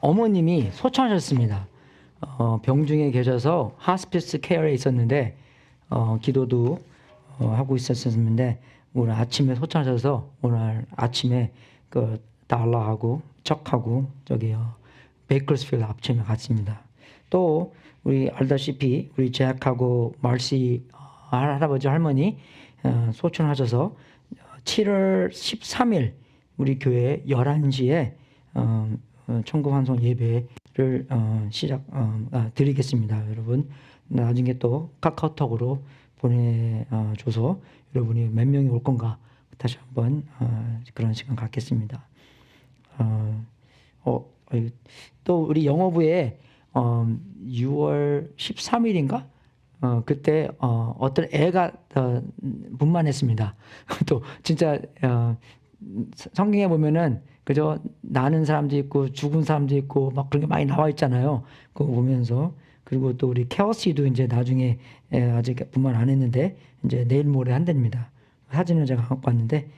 어머님이 소천하셨습니다. 병중에 계셔서 하스피스 케어에 있었는데 기도도 하고 있었는데 오늘 아침에 소천하셔서 오늘 아침에 그 달라하고 척하고 저기요 베이커스필드 아침에 갔습니다. 또 우리 알다시피 우리 제약하고 말시 할아버지 할머니 소천하셔서 7월 13일 우리 교회 11시에 천국 환송 예배를 드리겠습니다. 여러분 나중에 또 카카오톡으로 보내줘서 여러분이 몇 명이 올 건가 다시 한번 그런 시간 갖겠습니다. 또 우리 영어부에 6월 13일인가 그때 어떤 애가 분만했습니다. 또 진짜 성경에 보면은 그저 나는 사람도 있고 죽은 사람도 있고 막 그런 게 많이 나와 있잖아요. 그거 보면서 그리고 또 우리 케어씨도 이제 나중에 아직 분만 안 했는데 이제 내일 모레 한답니다. 사진을 제가 갖고 왔는데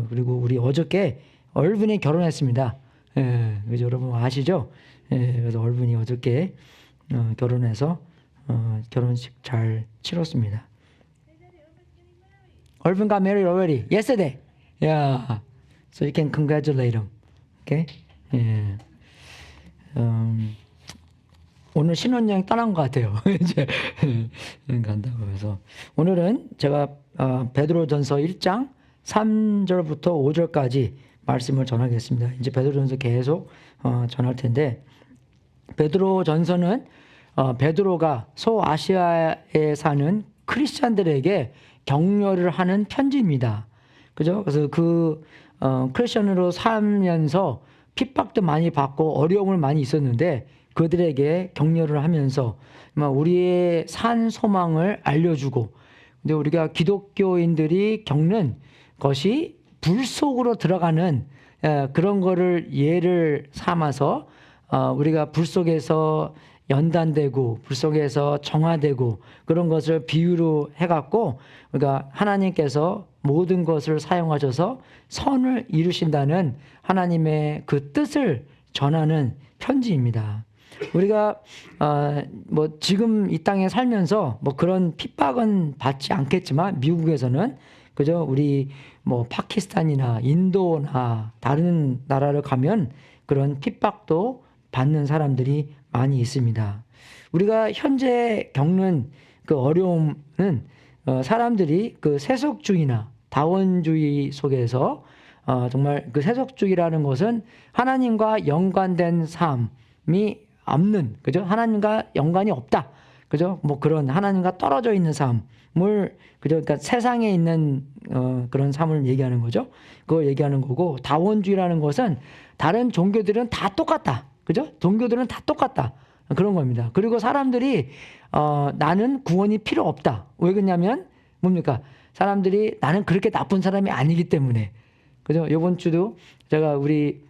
그리고 우리 어저께 얼분이 결혼했습니다. 그래서 여러분 아시죠? 그래서 얼분이 어저께 결혼해서 결혼식 잘 치렀습니다. 얼분 got married already yesterday. Yeah. So you can congratulate him. Okay? 예. 오늘 신혼여행 떠난 것 같아요. 이제 간다고 해서 오늘은 제가 베드로전서 1장 3절부터 5절까지 말씀을 전하겠습니다. 이제 베드로전서 계속 전할 텐데 베드로전서는 베드로가 소아시아에 사는 크리스찬들에게 격려를 하는 편지입니다. 그죠? 그래서 크리스천으로 살면서 핍박도 많이 받고 어려움을 많이 있었는데 그들에게 격려를 하면서 우리의 산 소망을 알려주고 근데 우리가 기독교인들이 겪는 것이 불 속으로 들어가는 그런 거를 예를 삼아서 우리가 불 속에서 연단되고 불 속에서 정화되고 그런 것을 비유로 해갖고 우리가 하나님께서 모든 것을 사용하셔서 선을 이루신다는 하나님의 그 뜻을 전하는 편지입니다. 우리가 뭐 지금 이 땅에 살면서 뭐 그런 핍박은 받지 않겠지만 미국에서는 그죠? 우리 뭐 파키스탄이나 인도나 다른 나라를 가면 그런 핍박도 받는 사람들이 많이 있습니다. 우리가 현재 겪는 그 어려움은 사람들이 그 세속주의나 다원주의 속에서 정말 그 세속주의라는 것은 하나님과 연관된 삶이 없는, 그죠? 하나님과 연관이 없다. 그죠? 뭐 그런 하나님과 떨어져 있는 삶을, 그죠? 그러니까 세상에 있는 그런 삶을 얘기하는 거죠. 그걸 얘기하는 거고, 다원주의라는 것은 다른 종교들은 다 똑같다. 그죠? 종교들은 다 똑같다. 그런 겁니다. 그리고 사람들이 나는 구원이 필요 없다. 왜 그러냐면 뭡니까? 사람들이 나는 그렇게 나쁜 사람이 아니기 때문에. 그죠? 이번 주도 제가 우리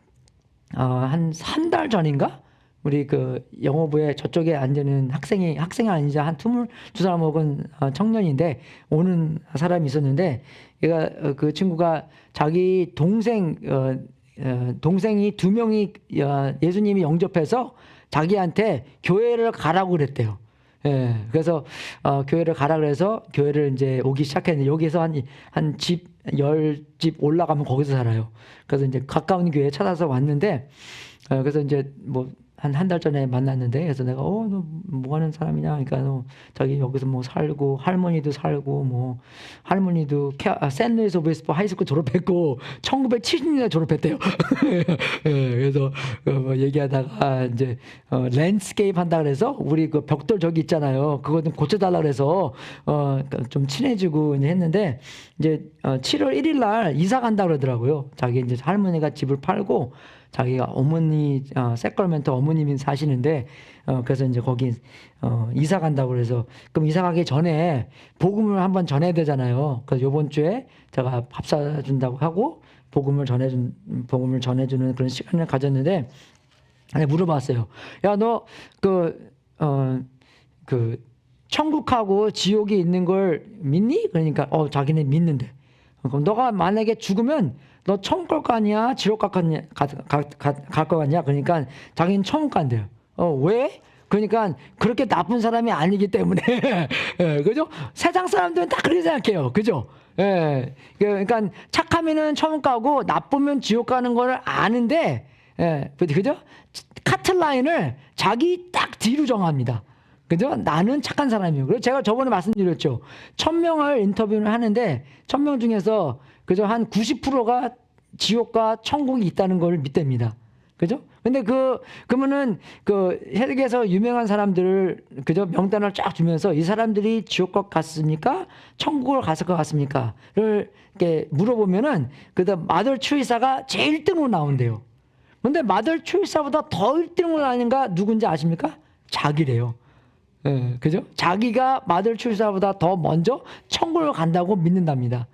한 3달 전인가? 우리 그 영어부에 저쪽에 앉는 학생이 아니지 한 22살 먹은 청년인데 오는 사람이 있었는데 얘가 그 친구가 자기 동생이 2명이 예수님이 영접해서 자기한테 교회를 가라고 그랬대요. 예, 그래서 교회를 가라 그래서 교회를 이제 오기 시작했는데 여기서 한 집 10집 올라가면 거기서 살아요. 그래서 이제 가까운 교회 찾아서 왔는데 그래서 이제 뭐 한 달 전에 만났는데 그래서 내가 너 뭐 하는 사람이냐 그러니까 너 자기 여기서 뭐 살고 할머니도 살고 뭐 할머니도 샌루이스 오비스포 하이스쿨 졸업했고 1970년에 졸업했대요. 그래서 뭐 얘기하다가 이제 랜드스케이프 한다 그래서 우리 그 벽돌 저기 있잖아요. 그거 좀 고쳐달라 그래서 좀 친해지고 이제 했는데 이제 7월 1일 날 이사 간다 그러더라고요. 자기 이제 할머니가 집을 팔고 자기가 어머니 세컬멘트 어머님이 사시는데 그래서 이제 거기 이사 간다고 그래서 그럼 이사 가기 전에 복음을 한번 전해야 되잖아요. 그래서 이번 주에 제가 밥 사준다고 하고 복음을 전해주는 그런 시간을 가졌는데 물어봤어요. 야, 너 그 천국하고 지옥이 있는 걸 믿니? 그러니까 자기는 믿는데. 그럼 너가 만약에 죽으면 너 천국 갈 거 아니야? 지옥 갈 거 같냐? 그러니까 자기는 천국 간대요. 왜? 그러니까 그렇게 나쁜 사람이 아니기 때문에. 예, 그죠? 세상 사람들은 다 그렇게 생각해요. 그죠? 예, 그러니까 착하면은 천국 가고 나쁘면 지옥 가는 걸 아는데, 예, 그죠? 카트라인을 자기 딱 뒤로 정합니다. 그죠? 나는 착한 사람이에요. 그래서 제가 저번에 말씀드렸죠. 1000명을 인터뷰를 하는데 1000명 중에서 그죠? 한 90%가 지옥과 천국이 있다는 걸 믿답니다. 그죠? 근데 그러면은 세계에서 유명한 사람들을 그죠? 명단을 쫙 주면서 이 사람들이 지옥 갔습니까? 천국을 갔을 것 같습니까?를 이렇게 물어보면은 그다음 마더 추이사가 제일 1등으로 나온대요. 근데 마더 추이사보다 더 1등으로 나는가 누군지 아십니까? 자기래요. 예, 그죠? 자기가 마더 추이사보다 더 먼저 천국을 간다고 믿는답니다.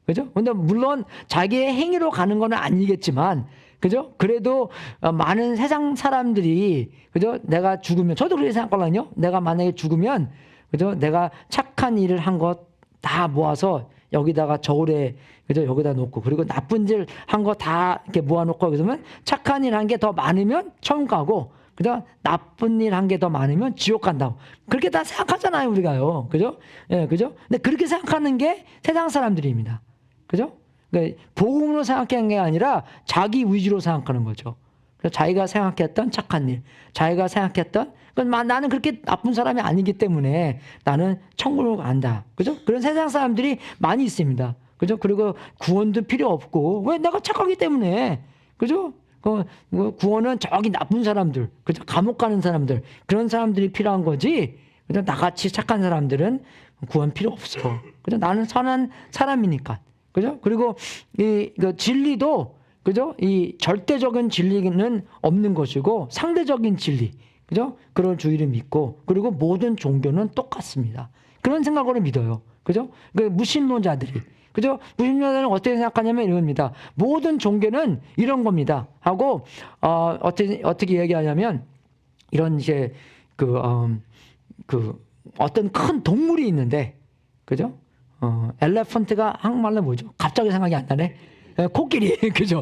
그죠? 근데 물론 자기의 행위로 가는 건 아니겠지만, 그죠? 그래도 많은 세상 사람들이, 그죠? 내가 죽으면, 저도 그렇게 생각하거든요. 내가 만약에 죽으면, 그죠? 내가 착한 일을 한 것 다 모아서 여기다가 저울에, 그죠? 여기다 놓고, 그리고 나쁜 일 한 거 다 이렇게 모아놓고, 그러면 착한 일 한 게 더 많으면 천국 가고, 그죠? 나쁜 일 한 게 더 많으면 지옥 간다고. 그렇게 다 생각하잖아요, 우리가요. 그죠? 예, 그죠? 근데 그렇게 생각하는 게 세상 사람들입니다. 그죠? 그러니까 복음으로 생각하는 게 아니라 자기 위주로 생각하는 거죠. 그래서 자기가 생각했던 착한 일, 자기가 생각했던, 나는 그렇게 나쁜 사람이 아니기 때문에 나는 천국으로 간다. 그죠? 그런 세상 사람들이 많이 있습니다. 그죠? 그리고 구원도 필요 없고, 왜? 내가 착하기 때문에. 그죠? 구원은 저기 나쁜 사람들, 그죠? 감옥 가는 사람들, 그런 사람들이 필요한 거지. 그죠? 나같이 착한 사람들은 구원 필요 없어. 그죠? 나는 선한 사람이니까. 그죠? 그리고 진리도, 그죠? 이 절대적인 진리는 없는 것이고 상대적인 진리, 그죠? 그런 주의를 믿고, 그리고 모든 종교는 똑같습니다. 그런 생각으로 믿어요. 그죠? 무신론자들이, 그죠? 무신론자들은 어떻게 생각하냐면 이겁니다. 모든 종교는 이런 겁니다. 하고 어떻게 얘기하냐면 이런 이제 어떤 큰 동물이 있는데, 그죠? 엘레펀트가 한국말로 뭐죠? 갑자기 생각이 안 나네. 코끼리, 그죠?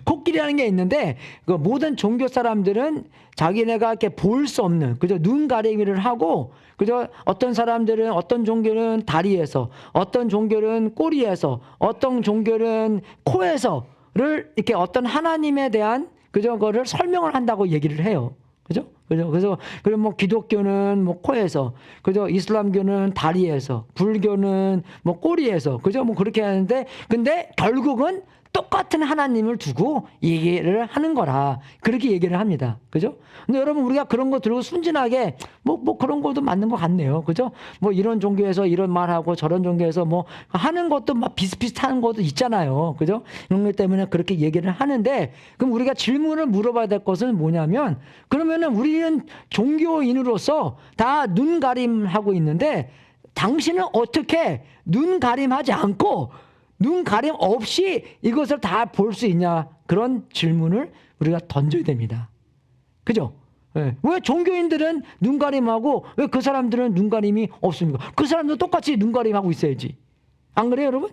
코끼리라는 게 있는데, 모든 종교 사람들은 자기네가 이렇게 볼 수 없는, 그죠? 눈 가리기를 하고, 그죠? 어떤 사람들은, 어떤 종교는 다리에서, 어떤 종교는 꼬리에서, 어떤 종교는 코에서를 이렇게 어떤 하나님에 대한, 그죠? 그거를 설명을 한다고 얘기를 해요. 그죠? 그래서 뭐 기독교는 뭐 코에서, 그죠? 이슬람교는 다리에서, 불교는 뭐 꼬리에서, 그죠? 뭐 그렇게 하는데, 근데 결국은 똑같은 하나님을 두고 얘기를 하는 거라. 그렇게 얘기를 합니다. 그죠? 근데 여러분, 우리가 그런 거 들고 순진하게 뭐 그런 것도 맞는 것 같네요. 그죠? 뭐 이런 종교에서 이런 말하고 저런 종교에서 뭐 하는 것도 막 비슷비슷한 것도 있잖아요. 그죠? 이런 것 때문에 그렇게 얘기를 하는데, 그럼 우리가 질문을 물어봐야 될 것은 뭐냐면, 그러면은 우리는 종교인으로서 다 눈 가림하고 있는데, 당신은 어떻게 눈 가림하지 않고 눈 가림 없이 이것을 다 볼 수 있냐? 그런 질문을 우리가 던져야 됩니다. 그죠? 네. 왜 종교인들은 눈 가림하고 왜 그 사람들은 눈 가림이 없습니까? 그 사람도 똑같이 눈 가림하고 있어야지. 안 그래요, 여러분?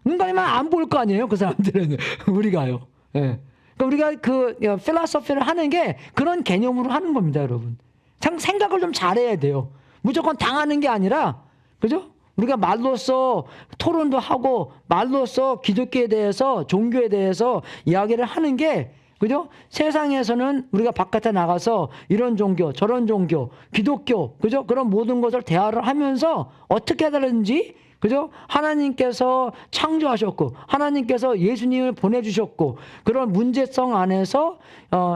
눈 가림하면 안 볼 거 아니에요, 그 사람들은. 우리가요. 네. 그러니까 우리가 필라소피를 하는 게 그런 개념으로 하는 겁니다, 여러분. 생각을 좀 잘해야 돼요. 무조건 당하는 게 아니라, 그죠? 우리가 말로써 토론도 하고 말로써 기독교에 대해서 종교에 대해서 이야기를 하는 게, 그죠? 세상에서는 우리가 바깥에 나가서 이런 종교 저런 종교 기독교, 그죠? 그런 모든 것을 대화를 하면서 어떻게 하든지, 그죠? 하나님께서 창조하셨고 하나님께서 예수님을 보내주셨고 그런 문제성 안에서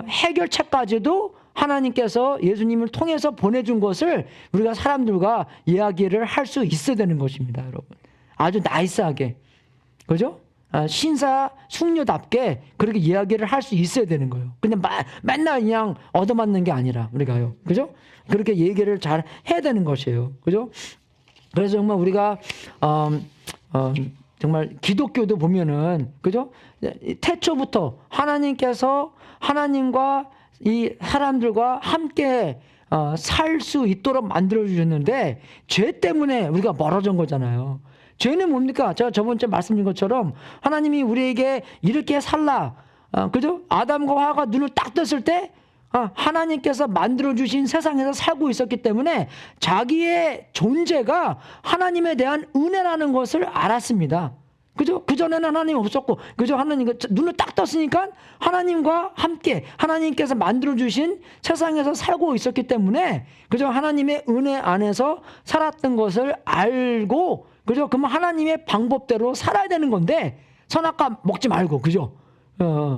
해결책까지도 하나님께서 예수님을 통해서 보내준 것을 우리가 사람들과 이야기를 할 수 있어야 되는 것입니다, 여러분. 아주 나이스하게, 그죠? 신사 숙녀답게 그렇게 이야기를 할 수 있어야 되는 거예요. 그냥 맨날 그냥 얻어맞는 게 아니라 우리가요, 그죠? 그렇게 얘기를 잘 해야 되는 것이에요, 그죠? 그래서 정말 우리가 정말 기독교도 보면은, 그죠? 태초부터 하나님께서 하나님과 이 사람들과 함께 살 수 있도록 만들어 주셨는데 죄 때문에 우리가 멀어진 거잖아요. 죄는 뭡니까? 제가 저번 주에 말씀드린 것처럼 하나님이 우리에게 이렇게 살라. 그죠? 아담과 하와가 눈을 딱 떴을 때 하나님께서 만들어주신 세상에서 살고 있었기 때문에 자기의 존재가 하나님에 대한 은혜라는 것을 알았습니다. 그죠? 그전에는 하나님 없었고, 그죠? 하나님, 눈을 딱 떴으니까 하나님과 함께 하나님께서 만들어주신 세상에서 살고 있었기 때문에, 그죠? 하나님의 은혜 안에서 살았던 것을 알고, 그죠? 그러면 하나님의 방법대로 살아야 되는 건데, 선악과 먹지 말고, 그죠?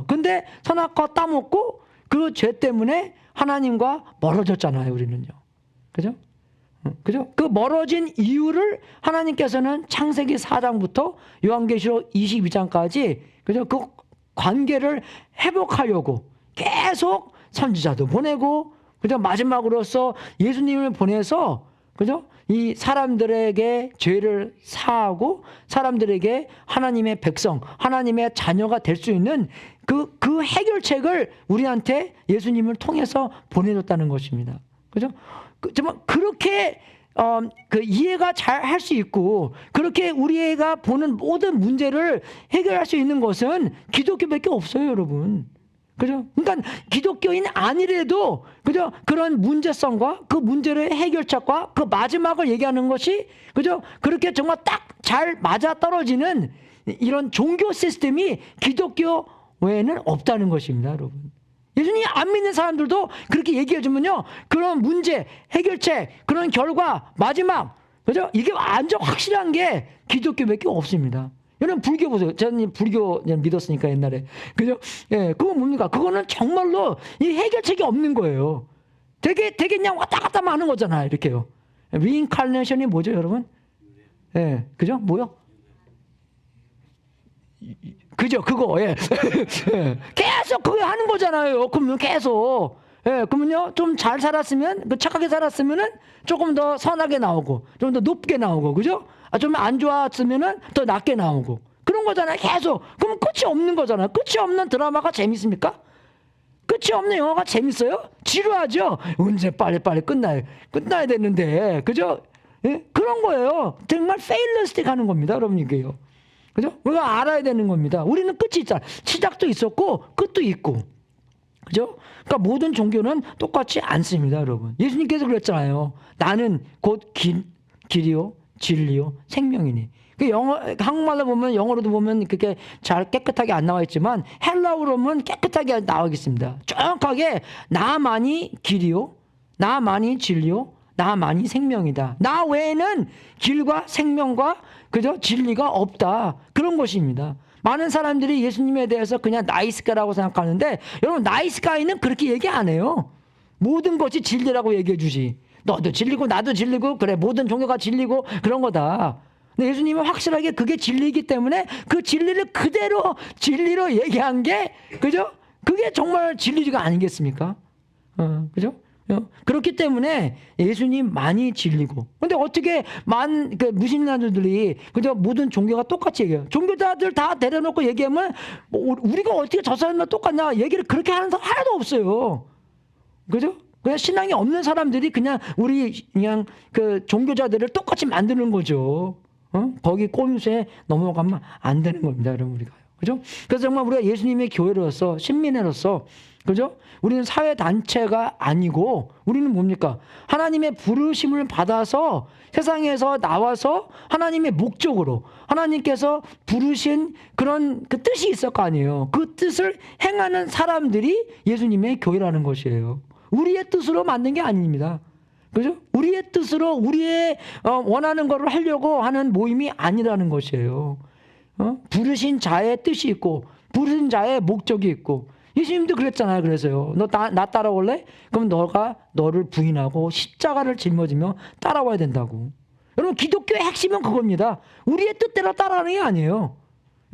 근데 선악과 따먹고, 그 죄 때문에 하나님과 멀어졌잖아요, 우리는요. 그죠? 그죠? 그 멀어진 이유를 하나님께서는 창세기 4장부터 요한계시록 22장까지, 그죠? 그 관계를 회복하려고 계속 선지자도 보내고, 그죠? 마지막으로서 예수님을 보내서, 그죠? 이 사람들에게 죄를 사하고 사람들에게 하나님의 백성, 하나님의 자녀가 될 수 있는 그 해결책을 우리한테 예수님을 통해서 보내줬다는 것입니다. 그죠? 정말 그렇게 그 이해가 잘 할 수 있고, 그렇게 우리가 보는 모든 문제를 해결할 수 있는 것은 기독교밖에 없어요, 여러분. 그죠? 그러니까 기독교인 아니래도, 그죠? 그런 문제성과 그 문제의 해결책과 그 마지막을 얘기하는 것이, 그죠? 그렇게 정말 딱 잘 맞아 떨어지는 이런 종교 시스템이 기독교 외에는 없다는 것입니다, 여러분. 예수님 안 믿는 사람들도 그렇게 얘기해 주면요, 그런 문제, 해결책, 그런 결과, 마지막, 그죠? 이게 완전 확실한 게 기독교밖에 없습니다. 여러분 불교 보세요. 저는 불교 믿었으니까 옛날에, 그죠? 예, 그건 뭡니까? 그거는 정말로 이 해결책이 없는 거예요. 되게 그냥 왔다 갔다만 하는 거잖아요, 이렇게요. 리인카네이션이 뭐죠, 여러분? 예, 그죠? 뭐요? 그죠? 그거, 예. 예. 계속 그거 하는 거잖아요. 그러면 계속. 예, 그러면요, 좀 잘 살았으면, 착하게 살았으면은 조금 더 선하게 나오고, 좀 더 높게 나오고, 그죠? 좀 안 좋았으면은 더 낮게 나오고. 그런 거잖아요, 계속. 그러면 끝이 없는 거잖아요. 끝이 없는 드라마가 재밌습니까? 끝이 없는 영화가 재밌어요? 지루하죠? 언제 빨리빨리 끝나야 되는데, 그죠? 예? 그런 거예요. 정말 페일러스틱 하는 겁니다, 여러분, 이게요. 그죠? 우리가 알아야 되는 겁니다. 우리는 끝이 있잖아. 시작도 있었고, 끝도 있고. 그죠? 그러니까 모든 종교는 똑같지 않습니다, 여러분. 예수님께서 그랬잖아요. 나는 곧 길이요, 진리요, 생명이니. 그 한국말로 보면, 영어로도 보면 그렇게 잘 깨끗하게 안 나와 있지만, 헬라어로 보면 깨끗하게 나와 있습니다. 정확하게, 나만이 길이요, 나만이 진리요, 나만이 생명이다. 나 외에는 길과 생명과, 그죠? 진리가 없다. 그런 것입니다. 많은 사람들이 예수님에 대해서 그냥 나이스가라고 생각하는데, 여러분, 나이스가이는 그렇게 얘기 안 해요. 모든 것이 진리라고 얘기해 주지. 너도 진리고 나도 진리고, 그래, 모든 종교가 진리고 그런 거다. 근데 예수님은 확실하게 그게 진리이기 때문에 그 진리를 그대로 진리로 얘기한 게, 그죠? 그게 정말 진리가 아니겠습니까? 그죠? 그렇기 때문에 예수님 많이 진리고. 근데 어떻게 무신론자들이, 그죠? 모든 종교가 똑같이 얘기해요. 종교자들 다 데려놓고 얘기하면, 우리가 어떻게 저 사람과 똑같냐 얘기를 그렇게 하는 사람 하나도 없어요. 그죠? 그냥 신앙이 없는 사람들이 그냥 그 종교자들을 똑같이 만드는 거죠. 거기 꼼수에 넘어가면 안 되는 겁니다, 여러분, 우리가요. 그죠? 그래서 정말 우리가 예수님의 교회로서, 신민회로서, 그죠? 우리는 사회단체가 아니고, 우리는 뭡니까? 하나님의 부르심을 받아서 세상에서 나와서 하나님의 목적으로, 하나님께서 부르신 그런 그 뜻이 있을 거 아니에요. 그 뜻을 행하는 사람들이 예수님의 교회라는 것이에요. 우리의 뜻으로 만든 게 아닙니다. 그죠? 우리의 뜻으로, 우리의 원하는 것을 하려고 하는 모임이 아니라는 것이에요. 부르신 자의 뜻이 있고, 부르신 자의 목적이 있고, 예수님도 그랬잖아요. 그래서요. 너 나 따라올래? 그럼 너를 부인하고 십자가를 짊어지며 따라와야 된다고. 여러분, 기독교의 핵심은 그겁니다. 우리의 뜻대로 따라가는 게 아니에요.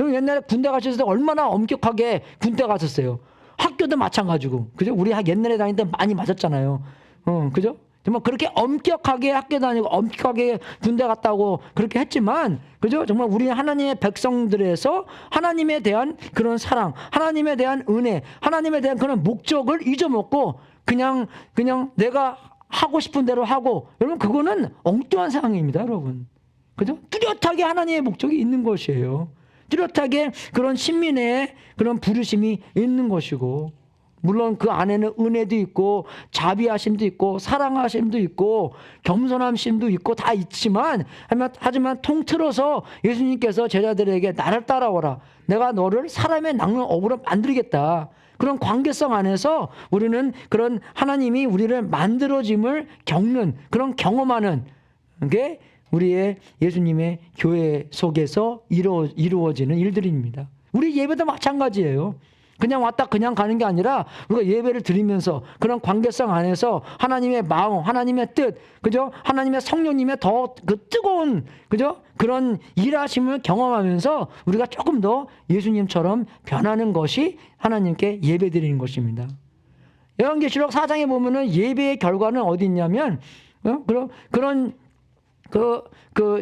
여러분, 옛날에 군대 가셨을 때 얼마나 엄격하게 군대 가셨어요. 학교도 마찬가지고. 그죠? 우리 옛날에 다닐 때 많이 맞았잖아요. 그죠? 정말 그렇게 엄격하게 학교 다니고 엄격하게 군대 갔다고 그렇게 했지만, 그죠? 정말 우리 하나님의 백성들에서 하나님에 대한 그런 사랑, 하나님에 대한 은혜, 하나님에 대한 그런 목적을 잊어먹고 그냥 내가 하고 싶은 대로 하고, 여러분, 그거는 엉뚱한 상황입니다, 여러분. 그죠? 뚜렷하게 하나님의 목적이 있는 것이에요. 뚜렷하게 그런 신민의 그런 부르심이 있는 것이고, 물론 그 안에는 은혜도 있고 자비하심도 있고 사랑하심도 있고 겸손함심도 있고 다 있지만, 하지만 통틀어서 예수님께서 제자들에게 나를 따라오라, 내가 너를 사람의 낚는 어부로 만들겠다, 그런 관계성 안에서 우리는 그런 하나님이 우리를 만들어짐을 겪는, 그런 경험하는 게 우리의 예수님의 교회 속에서 이루어지는 일들입니다. 우리 예배도 마찬가지예요. 그냥 왔다 그냥 가는 게 아니라 우리가 예배를 드리면서 그런 관계성 안에서 하나님의 마음, 하나님의 뜻, 그죠? 하나님의 성령님의 더 그 뜨거운, 그죠? 그런 일하심을 경험하면서 우리가 조금 더 예수님처럼 변하는 것이 하나님께 예배 드리는 것입니다. 요한계시록 4장에 보면은 예배의 결과는 어디 있냐면, 그런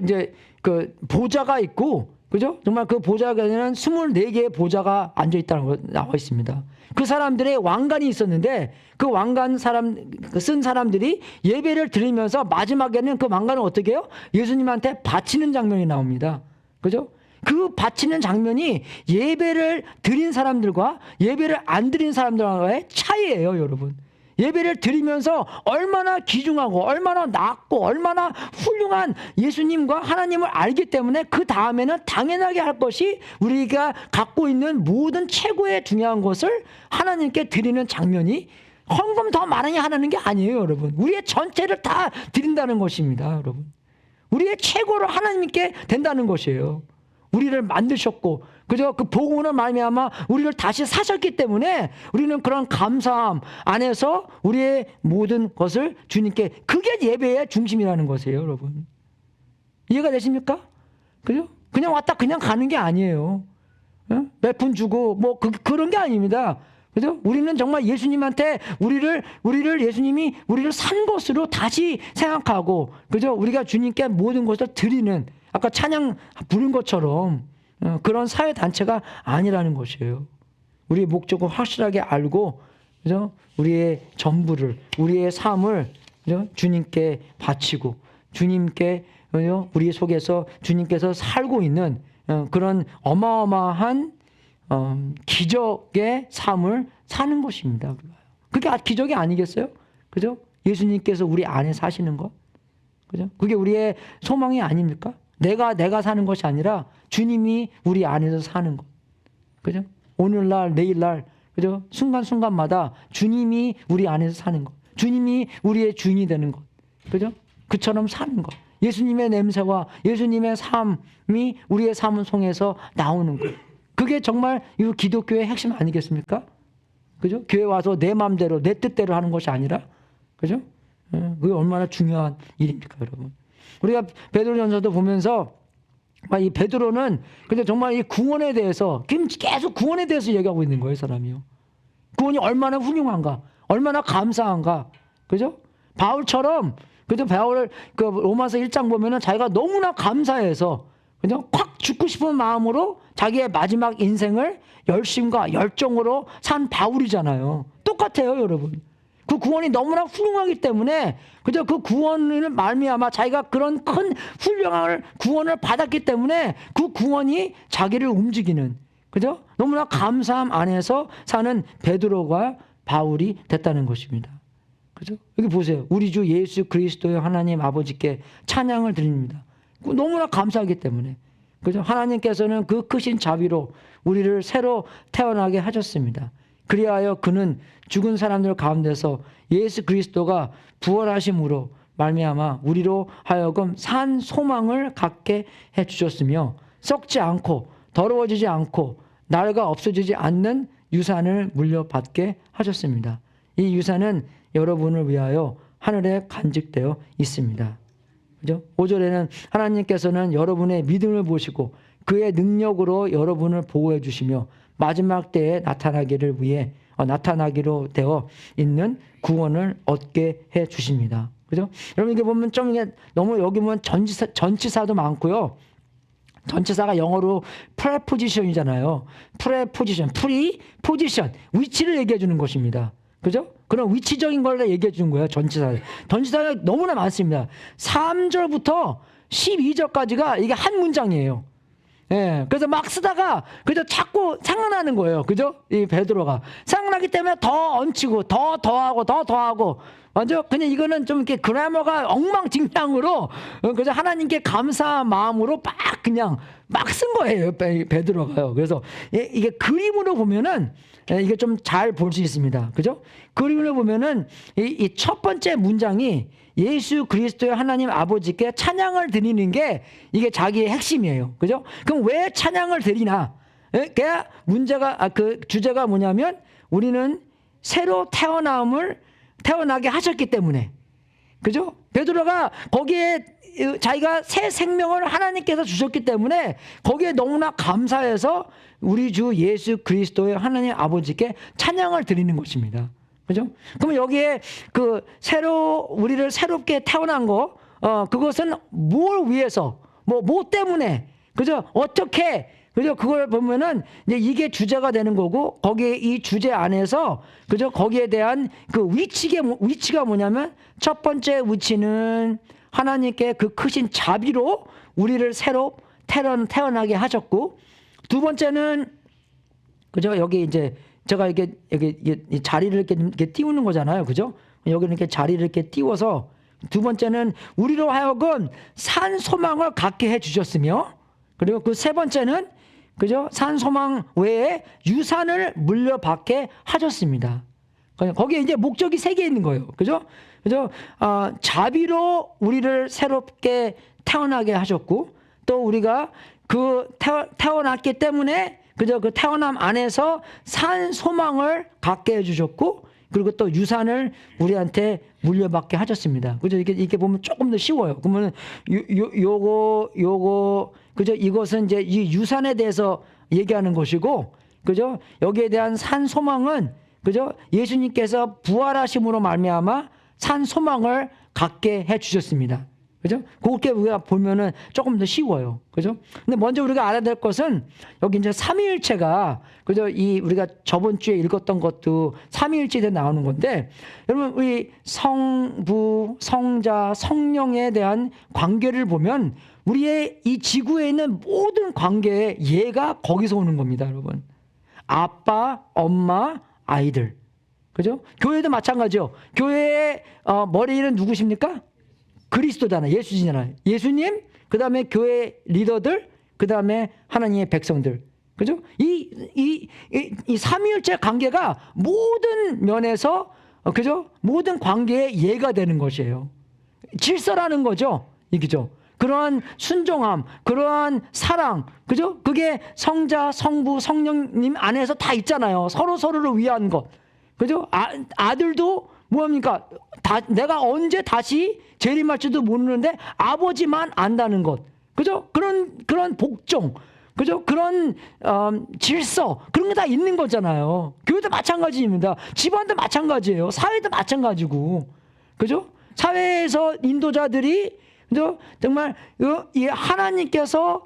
이제 그 보좌가 있고, 그죠? 정말 그 보좌에는 24개의 보좌가 앉아 있다는 거 나와 있습니다. 그 사람들의 왕관이 있었는데, 그 왕관 쓴 사람들이 예배를 드리면서 마지막에는 그 왕관을 어떻게 해요? 예수님한테 바치는 장면이 나옵니다. 그죠? 그 바치는 장면이 예배를 드린 사람들과 예배를 안 드린 사람들과의 차이예요, 여러분. 예배를 드리면서 얼마나 귀중하고 얼마나 낮고 얼마나 훌륭한 예수님과 하나님을 알기 때문에 그 다음에는 당연하게 할 것이 우리가 갖고 있는 모든 최고의 중요한 것을 하나님께 드리는 장면이, 헌금 더 많이 하는 게 아니에요, 여러분. 우리의 전체를 다 드린다는 것입니다, 여러분. 우리의 최고를 하나님께 된다는 것이에요. 우리를 만드셨고, 그죠? 그 복음으로 말미암아 우리를 다시 사셨기 때문에 우리는 그런 감사함 안에서 우리의 모든 것을 주님께, 그게 예배의 중심이라는 것이에요, 여러분. 이해가 되십니까? 그죠? 그냥 왔다 그냥 가는 게 아니에요. 몇 푼 주고 뭐 그런 게 아닙니다. 그죠? 우리는 정말 예수님한테 우리를 예수님이 우리를 산 것으로 다시 생각하고, 그죠? 우리가 주님께 모든 것을 드리는, 아까 찬양 부른 것처럼 그런 사회 단체가 아니라는 것이에요. 우리의 목적을 확실하게 알고, 그죠? 우리의 전부를, 우리의 삶을, 그죠? 주님께 바치고, 주님께, 우리 속에서 주님께서 살고 있는 그런 어마어마한 기적의 삶을 사는 것입니다. 그게 기적이 아니겠어요? 그죠? 예수님께서 우리 안에 사시는 것, 그죠? 그게 우리의 소망이 아닙니까? 내가 사는 것이 아니라 주님이 우리 안에서 사는 것, 그죠? 오늘날, 내일날, 그죠? 순간순간마다 주님이 우리 안에서 사는 것, 주님이 우리의 주인이 되는 것, 그죠? 그처럼 사는 것, 예수님의 냄새와 예수님의 삶이 우리의 삶을 통해서 나오는 것, 그게 정말 이 기독교의 핵심 아니겠습니까? 그죠? 교회 와서 내 마음대로 내 뜻대로 하는 것이 아니라, 그죠? 그게 얼마나 중요한 일입니까, 여러분? 우리가 베드로전서도 보면서 이 베드로는 근데 정말 이 구원에 대해서 계속 구원에 대해서 얘기하고 있는 거예요, 사람이요. 구원이 얼마나 훌륭한가, 얼마나 감사한가, 그죠? 바울처럼, 그죠? 바울을 그 로마서 1장 보면은 자기가 너무나 감사해서, 그죠? 확 죽고 싶은 마음으로 자기의 마지막 인생을 열심과 열정으로 산 바울이잖아요. 똑같아요, 여러분. 그 구원이 너무나 훌륭하기 때문에, 그죠? 그 구원을 말미암아 자기가 그런 큰 훌륭한 구원을 받았기 때문에 그 구원이 자기를 움직이는, 그죠? 너무나 감사함 안에서 사는 베드로가 바울이 됐다는 것입니다. 그죠? 여기 보세요. 우리 주 예수 그리스도의 하나님 아버지께 찬양을 드립니다. 너무나 감사하기 때문에, 그죠? 하나님께서는 그 크신 자비로 우리를 새로 태어나게 하셨습니다. 그리하여 그는 죽은 사람들 가운데서 예수 그리스도가 부활하심으로 말미암아 우리로 하여금 산 소망을 갖게 해 주셨으며, 썩지 않고 더러워지지 않고 낡아 없어지지 않는 유산을 물려받게 하셨습니다. 이 유산은 여러분을 위하여 하늘에 간직되어 있습니다. 그죠? 5절에는 하나님께서는 여러분의 믿음을 보시고 그의 능력으로 여러분을 보호해 주시며 마지막 때에 나타나기로 되어 있는 구원을 얻게 해 주십니다. 그죠? 여러분, 이게 보면 좀 이게 너무, 여기 보면 전치사도 많고요. 전치사가 영어로 프레포지션이잖아요. 프리포지션, 위치를 얘기해 주는 것입니다. 그죠? 그런 위치적인 걸 얘기해 주는 거예요, 전치사. 전치사가 너무나 많습니다. 3절부터 12절까지가 이게 한 문장이에요. 예, 그래서 막 쓰다가 그저 자꾸 생각나는 거예요. 그죠? 이 베드로가 생각나기 때문에 더 얹히고 더하고 맞죠? 그냥 이거는 좀 이렇게 그래머가 엉망진창으로 그저 하나님께 감사한 마음으로 그냥 막 쓴 거예요. 베드로가요. 그래서 이게 그림으로 보면은 이게 좀 잘 볼 수 있습니다. 그죠? 그림으로 보면은 이 첫 번째 문장이 예수 그리스도의 하나님 아버지께 찬양을 드리는 게 이게 자기의 핵심이에요. 그죠? 그럼 왜 찬양을 드리나? 그 문제가, 그 주제가 뭐냐면 우리는 새로 태어나게 하셨기 때문에. 그죠? 베드로가 거기에 자기가 새 생명을 하나님께서 주셨기 때문에 거기에 너무나 감사해서 우리 주 예수 그리스도의 하나님 아버지께 찬양을 드리는 것입니다. 그죠? 그러면 여기에 우리를 새롭게 태어난 거, 그것은 뭘 위해서, 뭐 때문에, 그죠? 어떻게, 그죠? 그걸 보면은 이제 이게 주제가 되는 거고, 거기에 이 주제 안에서, 그죠? 거기에 대한 그 위치가 뭐냐면, 첫 번째 위치는 하나님께 그 크신 자비로 우리를 새로 태어나게 하셨고, 두 번째는, 그죠? 여기 이제, 제가 이게 자리를 이렇게 띄우는 거잖아요. 그죠? 여기는 이렇게 자리를 이렇게 띄워서 두 번째는 우리로 하여금 산 소망을 갖게 해 주셨으며, 그리고 그 세 번째는 그죠? 산 소망 외에 유산을 물려받게 하셨습니다. 거기에 이제 목적이 세 개 있는 거예요. 그죠? 자비로 우리를 새롭게 태어나게 하셨고, 또 우리가 태어났기 때문에 그죠? 그 태어남 안에서 산 소망을 갖게 해주셨고, 그리고 또 유산을 우리한테 물려받게 하셨습니다. 그죠? 이게 보면 조금 더 쉬워요. 그러면 요거 그죠? 이것은 이제 이 유산에 대해서 얘기하는 것이고, 그죠? 여기에 대한 산 소망은 그죠? 예수님께서 부활하심으로 말미암아 산 소망을 갖게 해주셨습니다. 그죠? 그렇게 우리가 보면은 조금 더 쉬워요. 그죠? 근데 먼저 우리가 알아야 될 것은 여기 이제 삼위일체가, 그죠? 우리가 저번 주에 읽었던 것도 삼위일체에 나오는 건데, 여러분, 우리 성부, 성자, 성령에 대한 관계를 보면 우리의 이 지구에 있는 모든 관계의 예가 거기서 오는 겁니다, 여러분. 아빠, 엄마, 아이들. 그죠? 교회도 마찬가지죠. 교회의 머리는 누구십니까? 그리스도잖아요. 예수잖아요. 예수님, 그 다음에 교회 리더들, 그 다음에 하나님의 백성들. 그죠? 이 삼위일체 관계가 모든 면에서, 그죠? 모든 관계의 예가 되는 것이에요. 질서라는 거죠. 이기죠. 그러한 순종함, 그러한 사랑, 그죠? 그게 성자, 성부, 성령님 안에서 다 있잖아요. 서로를 위한 것. 그죠? 아들도 뭐합니까? 내가 언제 다시 재림할지도 모르는데 아버지만 안다는 것. 그죠? 그런 복종. 그죠? 그런 질서. 그런 게 다 있는 거잖아요. 교회도 마찬가지입니다. 집안도 마찬가지예요. 사회도 마찬가지고. 그죠? 사회에서 인도자들이 그죠? 정말 이 하나님께서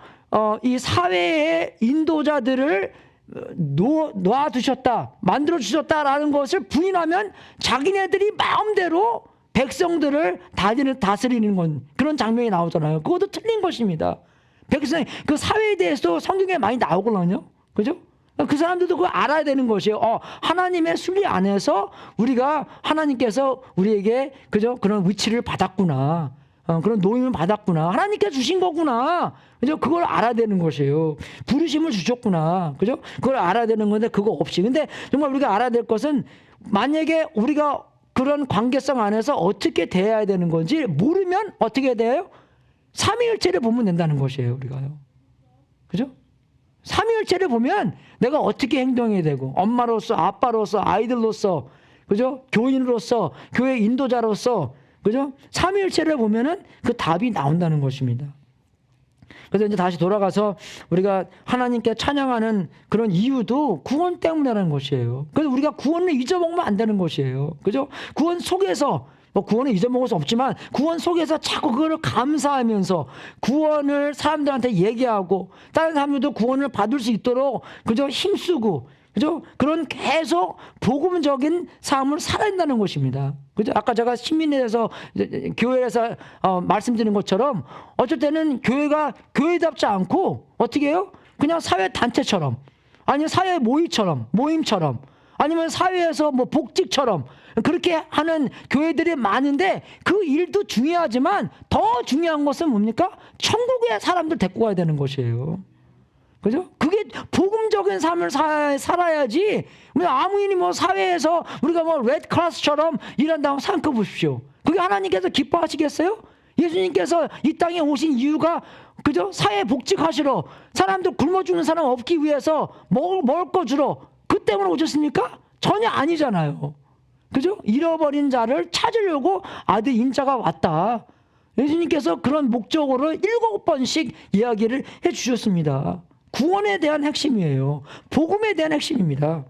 이 사회의 인도자들을 놓아두셨다, 만들어주셨다라는 것을 부인하면 자기네들이 마음대로 백성들을 다스리는 건 그런 장면이 나오잖아요. 그것도 틀린 것입니다. 그 사회에 대해서도 성경에 많이 나오거든요. 그죠? 그 사람들도 그거 알아야 되는 것이에요. 하나님의 순리 안에서 우리가 하나님께서 우리에게 그죠? 그런 위치를 받았구나. 그런 노임을 받았구나. 하나님께서 주신 거구나. 그죠? 그걸 알아야 되는 것이에요. 부르심을 주셨구나. 그죠? 그걸 알아야 되는 건데 그거 없이. 근데 정말 우리가 알아야 될 것은 만약에 우리가 그런 관계성 안에서 어떻게 대해야 되는 건지 모르면 어떻게 돼요? 삼위일체를 보면 된다는 것이에요. 우리가요. 그죠? 삼위일체를 보면 내가 어떻게 행동해야 되고 엄마로서 아빠로서 아이들로서 그죠? 교인으로서 교회 인도자로서 그죠? 삼위일체를 보면은 그 답이 나온다는 것입니다. 그래서 이제 다시 돌아가서 우리가 하나님께 찬양하는 그런 이유도 구원 때문이라는 것이에요. 그래서 우리가 구원을 잊어먹으면 안 되는 것이에요. 그죠? 구원 속에서 구원을 잊어먹을 수 없지만 구원 속에서 자꾸 그거를 감사하면서 구원을 사람들한테 얘기하고 다른 사람들도 구원을 받을 수 있도록 그저 힘쓰고 그죠? 그런 계속 복음적인 삶을 살아야 된다는 것입니다. 그죠? 아까 제가 시민회에서 교회에서 말씀드린 것처럼 어쩔 때는 교회가 교회답지 않고 어떻게 해요? 그냥 사회 단체처럼 아니면 사회 모임처럼 아니면 사회에서 뭐 복직처럼 그렇게 하는 교회들이 많은데 그 일도 중요하지만 더 중요한 것은 뭡니까? 천국의 사람들 데리고 가야 되는 것이에요. 그죠? 그게 복음적인 삶을 살아야지. 아무리 뭐 사회에서 우리가 뭐 레드크로스처럼 일한다고 생각해 보십시오. 그게 하나님께서 기뻐하시겠어요? 예수님께서 이 땅에 오신 이유가 그죠? 사회 복직하시러 사람들 굶어 죽는 사람 없기 위해서 먹을 거 주러 그 때문에 오셨습니까? 전혀 아니잖아요. 그죠? 잃어버린 자를 찾으려고 아들 인자가 왔다. 예수님께서 그런 목적으로 7번씩 이야기를 해 주셨습니다. 구원에 대한 핵심이에요. 복음에 대한 핵심입니다.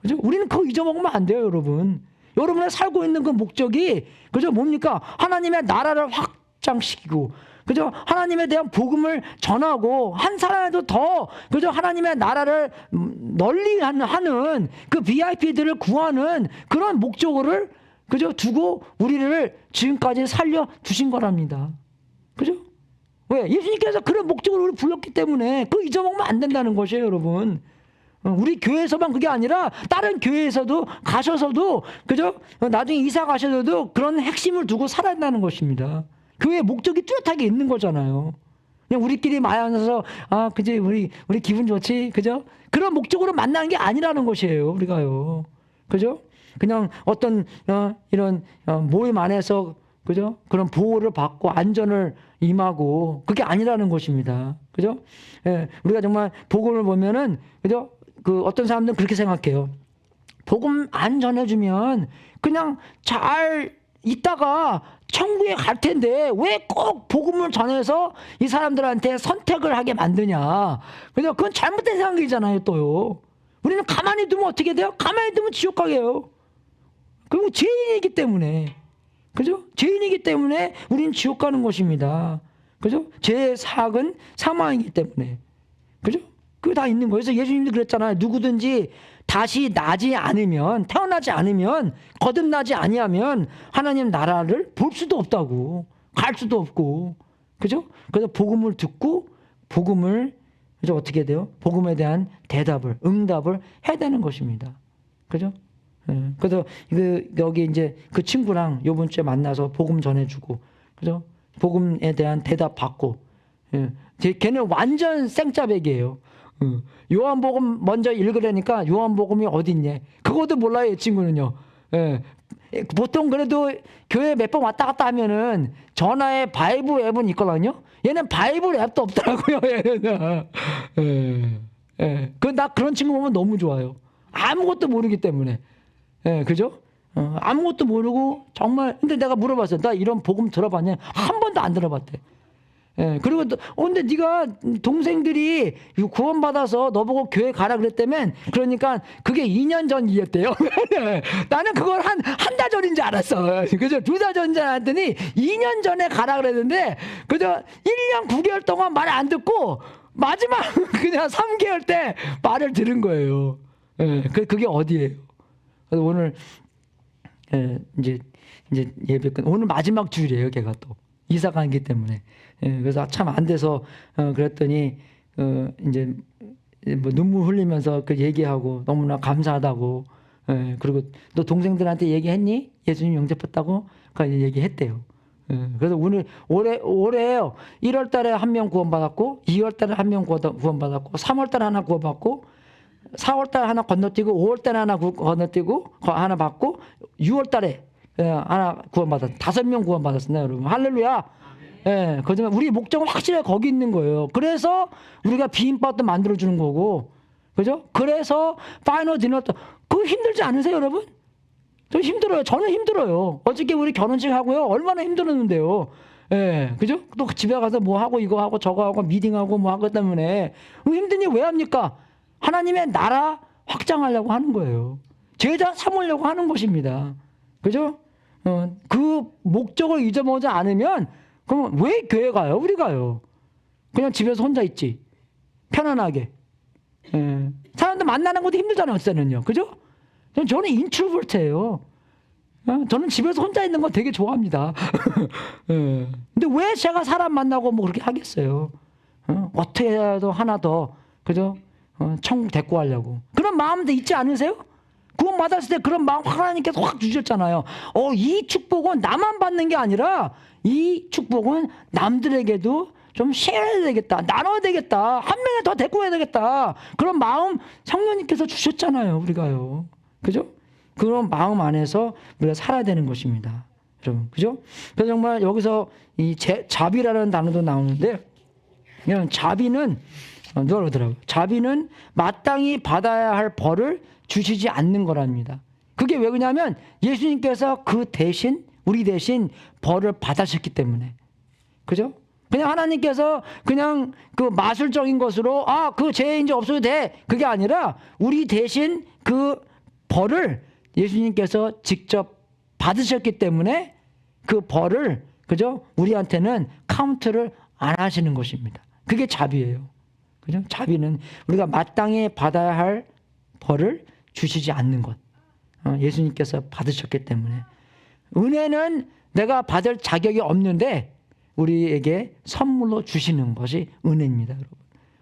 그죠? 우리는 그거 잊어먹으면 안 돼요, 여러분. 여러분의 살고 있는 그 목적이, 그죠? 뭡니까? 하나님의 나라를 확장시키고, 그죠? 하나님에 대한 복음을 전하고, 한 사람에도 더, 그죠? 하나님의 나라를 널리 하는 그 VIP들을 구하는 그런 목적을, 그죠? 두고 우리를 지금까지 살려주신 거랍니다. 그죠? 왜? 예수님께서 그런 목적으로 우리를 불렀기 때문에 그거 잊어먹으면 안 된다는 것이에요, 여러분. 우리 교회에서만 그게 아니라 다른 교회에서도 가셔서도 그죠? 나중에 이사 가셔서도 그런 핵심을 두고 살아야 한다는 것입니다. 교회의 목적이 뚜렷하게 있는 거잖아요. 그냥 우리끼리 만나서 그지 우리 기분 좋지, 그죠? 그런 목적으로 만나는 게 아니라는 것이에요, 우리가요. 그죠? 그냥 어떤 이런 모임 안에서 그죠? 그런 보호를 받고 안전을 임하고 그게 아니라는 것입니다. 그죠? 예, 우리가 정말 복음을 보면은 그죠? 그 어떤 사람들은 그렇게 생각해요. 복음 안 전해주면 그냥 잘 있다가 천국에 갈 텐데 왜 꼭 복음을 전해서 이 사람들한테 선택을 하게 만드냐. 그죠? 그건 잘못된 생각이잖아요, 또요. 우리는 가만히 두면 어떻게 돼요? 가만히 두면 지옥 가게요. 그리고 죄인이기 때문에. 그죠? 죄인이기 때문에 우리는 지옥 가는 것입니다. 그죠? 죄의 사악은 사망이기 때문에. 그죠? 그게 다 있는 거예요. 그래서 예수님도 그랬잖아요. 누구든지 다시 나지 않으면, 태어나지 않으면, 거듭나지 아니하면 하나님 나라를 볼 수도 없다고. 갈 수도 없고. 그죠? 그래서 복음을 듣고 복음을 그죠? 어떻게 돼요? 복음에 대한 대답을, 응답을 해야 되는 것입니다. 그죠? 그래서 여기 이제 그 친구랑 요번 주에 만나서 복음 전해주고, 그죠? 복음에 대한 대답 받고, 걔는 완전 생짜배기예요. 요한복음 먼저 읽으려니까 요한복음이 어딨냐? 그것도 몰라요, 이 친구는요. 보통 그래도 교회 몇 번 왔다 갔다 하면은 전화에 바이블 앱은 있거든요. 얘는 바이블 앱도 없더라고요, 얘는. 나 그런 친구 보면 너무 좋아요. 아무것도 모르기 때문에. 그죠? 아무것도 모르고 정말 근데 내가 물어봤어요. 나 이런 복음 들어봤냐? 한 번도 안 들어봤대. 그리고 근데 네가 동생들이 구원받아서 너보고 교회 가라 그랬다면 그러니까 그게 2년 전 일이었대요. 나는 그걸 한 달 전인 줄 알았어. 그죠? 2달 전인 줄 알았더니 2년 전에 가라 그랬는데 그죠? 1년 9개월 동안 말 안 듣고 마지막 그냥 3개월 때 말을 들은 거예요. 그게 어디예요? 그래서 오늘 이제 예배 끝 오늘 마지막 주일이에요. 걔가 또 이사 가기 때문에 그래서 참 안 돼서 그랬더니 이제 뭐 눈물 흘리면서 그 얘기하고 너무나 감사하다고 그리고 너 동생들한테 얘기했니? 예수님 영접했다고 그 얘기했대요. 그래서 오늘 올해요 1월달에 한 명 구원받았고 2월달에 한 명 구원받았고 3월달에 하나 구원받고 4월달에 하나 건너뛰고 5월달에 하나 건너뛰고 하나 받고 6월달에 하나 구원받았어요. 5명 구원받았습니다, 여러분. 할렐루야. 거짓말. 우리 목적은 확실하게 거기 있는 거예요. 그래서 우리가 비빔밥도 만들어주는 거고, 그죠? 그래서 파이널 디너도 그거 힘들지 않으세요, 여러분? 저 힘들어요. 저는 힘들어요. 어저께 우리 결혼식 하고요. 얼마나 힘들었는데요. 그죠? 또 집에 가서 뭐 하고 이거 하고 저거 하고 미팅하고 뭐 하고 때문에 힘드니 왜 합니까? 하나님의 나라 확장하려고 하는 거예요. 제자 삼으려고 하는 것입니다. 그죠? 그 목적을 잊어먹지 않으면 그럼 왜 교회 가요? 우리 가요. 그냥 집에서 혼자 있지. 편안하게. 예. 사람들 만나는 것도 힘들잖아요, 어떨 때는요. 그죠? 저는 인트로버트예요. 저는 집에서 혼자 있는 거 되게 좋아합니다. 예. 근데 왜 제가 사람 만나고 뭐 그렇게 하겠어요? 어떻게라도 하나 더, 그죠? 천국 데리고 가려고. 그런 마음도 있지 않으세요? 구원 받았을 때 그런 마음 하나님께서 확 주셨잖아요. 이 축복은 나만 받는 게 아니라 이 축복은 남들에게도 좀 쉐어해야 되겠다. 나눠야 되겠다. 한 명에 더 데리고 가야 되겠다. 그런 마음 성령님께서 주셨잖아요. 우리가요. 그죠? 그런 마음 안에서 우리가 살아야 되는 것입니다. 여러분. 그죠? 그래서 정말 여기서 이 자비라는 단어도 나오는데, 자비는 누가 그러더라고요. 자비는 마땅히 받아야 할 벌을 주시지 않는 거랍니다. 그게 왜 그러냐면 예수님께서 그 대신, 우리 대신 벌을 받으셨기 때문에. 그죠? 그냥 하나님께서 그냥 그 마술적인 것으로 그 죄 이제 없어도 돼. 그게 아니라 우리 대신 그 벌을 예수님께서 직접 받으셨기 때문에 그 벌을, 그죠? 우리한테는 카운트를 안 하시는 것입니다. 그게 자비예요. 그죠? 자비는 우리가 마땅히 받아야 할 벌을 주시지 않는 것. 예수님께서 받으셨기 때문에. 은혜는 내가 받을 자격이 없는데 우리에게 선물로 주시는 것이 은혜입니다, 여러분.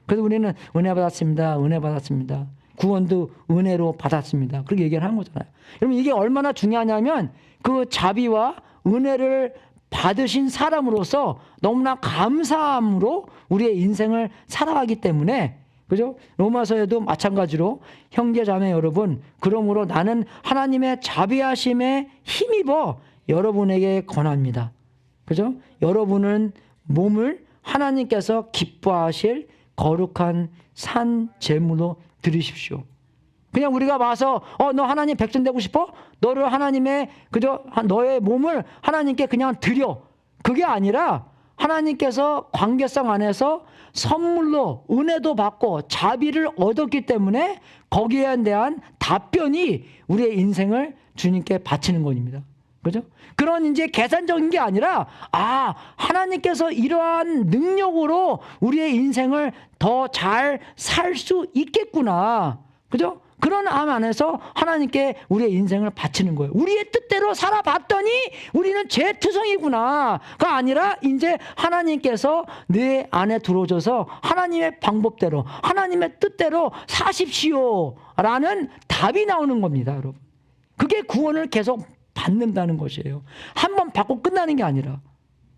그래서 우리는 은혜 받았습니다. 은혜 받았습니다. 구원도 은혜로 받았습니다. 그렇게 얘기를 하는 거잖아요. 여러분, 이게 얼마나 중요하냐면 그 자비와 은혜를 받으신 사람으로서 너무나 감사함으로 우리의 인생을 살아가기 때문에, 그죠? 로마서에도 마찬가지로 형제 자매 여러분, 그러므로 나는 하나님의 자비하심에 힘입어 여러분에게 권합니다. 그죠? 여러분은 몸을 하나님께서 기뻐하실 거룩한 산 제물로 드리십시오. 그냥 우리가 와서 너 하나님 백성 되고 싶어? 너를 하나님의, 그죠? 너의 몸을 하나님께 그냥 드려. 그게 아니라 하나님께서 관계성 안에서 선물로 은혜도 받고 자비를 얻었기 때문에 거기에 대한 답변이 우리의 인생을 주님께 바치는 것입니다. 그죠? 그런 이제 계산적인 게 아니라 하나님께서 이러한 능력으로 우리의 인생을 더 잘 살 수 있겠구나. 그죠? 그런 암 안에서 하나님께 우리의 인생을 바치는 거예요. 우리의 뜻대로 살아봤더니 우리는 죄투성이구나가 아니라 이제 하나님께서 내 안에 들어오셔서 하나님의 방법대로, 하나님의 뜻대로 사십시오라는 답이 나오는 겁니다, 여러분. 그게 구원을 계속 받는다는 것이에요. 한 번 받고 끝나는 게 아니라.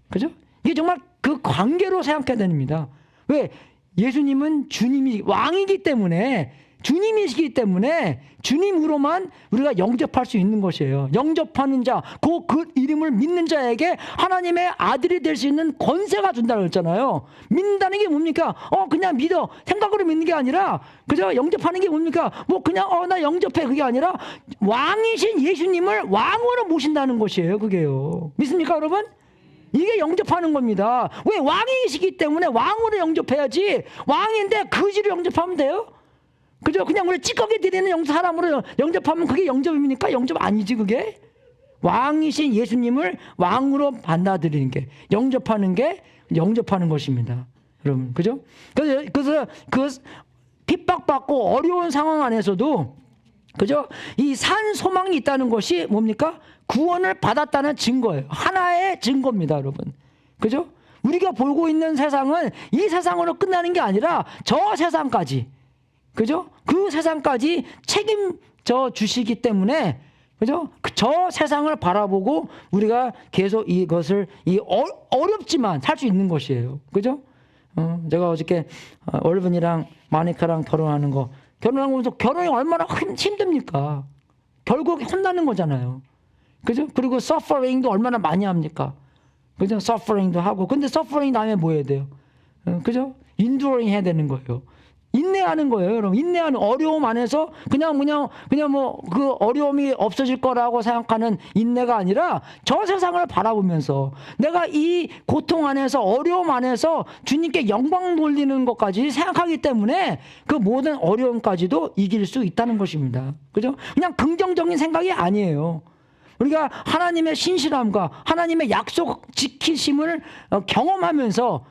그죠? 이게 정말 그 관계로 생각해야 됩니다. 왜? 예수님은 주님이 왕이기 때문에, 주님이시기 때문에 주님으로만 우리가 영접할 수 있는 것이에요. 영접하는 자, 그 이름을 믿는 자에게 하나님의 아들이 될 수 있는 권세가 준다고 했잖아요. 믿는다는 게 뭡니까? 그냥 믿어. 생각으로 믿는 게 아니라, 그죠? 영접하는 게 뭡니까? 뭐 그냥 나 영접해. 그게 아니라 왕이신 예수님을 왕으로 모신다는 것이에요. 그게요. 믿습니까, 여러분? 이게 영접하는 겁니다. 왜? 왕이시기 때문에 왕으로 영접해야지. 왕인데 거지로 영접하면 돼요? 그죠? 그냥 우리 찌꺼기 드리는 사람으로 영접하면 그게 영접입니까? 영접 아니지, 그게? 왕이신 예수님을 왕으로 받아들이는 게, 영접하는 게 영접하는 것입니다. 여러분, 그죠? 그래서 그 핍박받고 어려운 상황 안에서도, 그죠? 이 산 소망이 있다는 것이 뭡니까? 구원을 받았다는 증거예요. 하나의 증거입니다, 여러분. 그죠? 우리가 보고 있는 세상은 이 세상으로 끝나는 게 아니라 저 세상까지, 그죠? 그 세상까지 책임져 주시기 때문에, 그죠? 저 세상을 바라보고 우리가 계속 이것을 어렵지만 살 수 있는 것이에요. 그죠? 제가 어저께 얼른이랑 마니카랑 결혼하면서 결혼이 얼마나 힘듭니까? 결국 혼나는 거잖아요. 그죠? 그리고 서퍼링도 얼마나 많이 합니까? 그죠? 서퍼링도 하고. 근데 서퍼링 다음에 뭐 해야 돼요? 그죠? 인두어링 해야 되는 거예요. 인내하는 거예요, 여러분. 인내하는 어려움 안에서 그냥 뭐 그 어려움이 없어질 거라고 생각하는 인내가 아니라 저 세상을 바라보면서 내가 이 고통 안에서, 어려움 안에서 주님께 영광 돌리는 것까지 생각하기 때문에 그 모든 어려움까지도 이길 수 있다는 것입니다. 그죠? 그냥 긍정적인 생각이 아니에요. 우리가 하나님의 신실함과 하나님의 약속 지키심을 경험하면서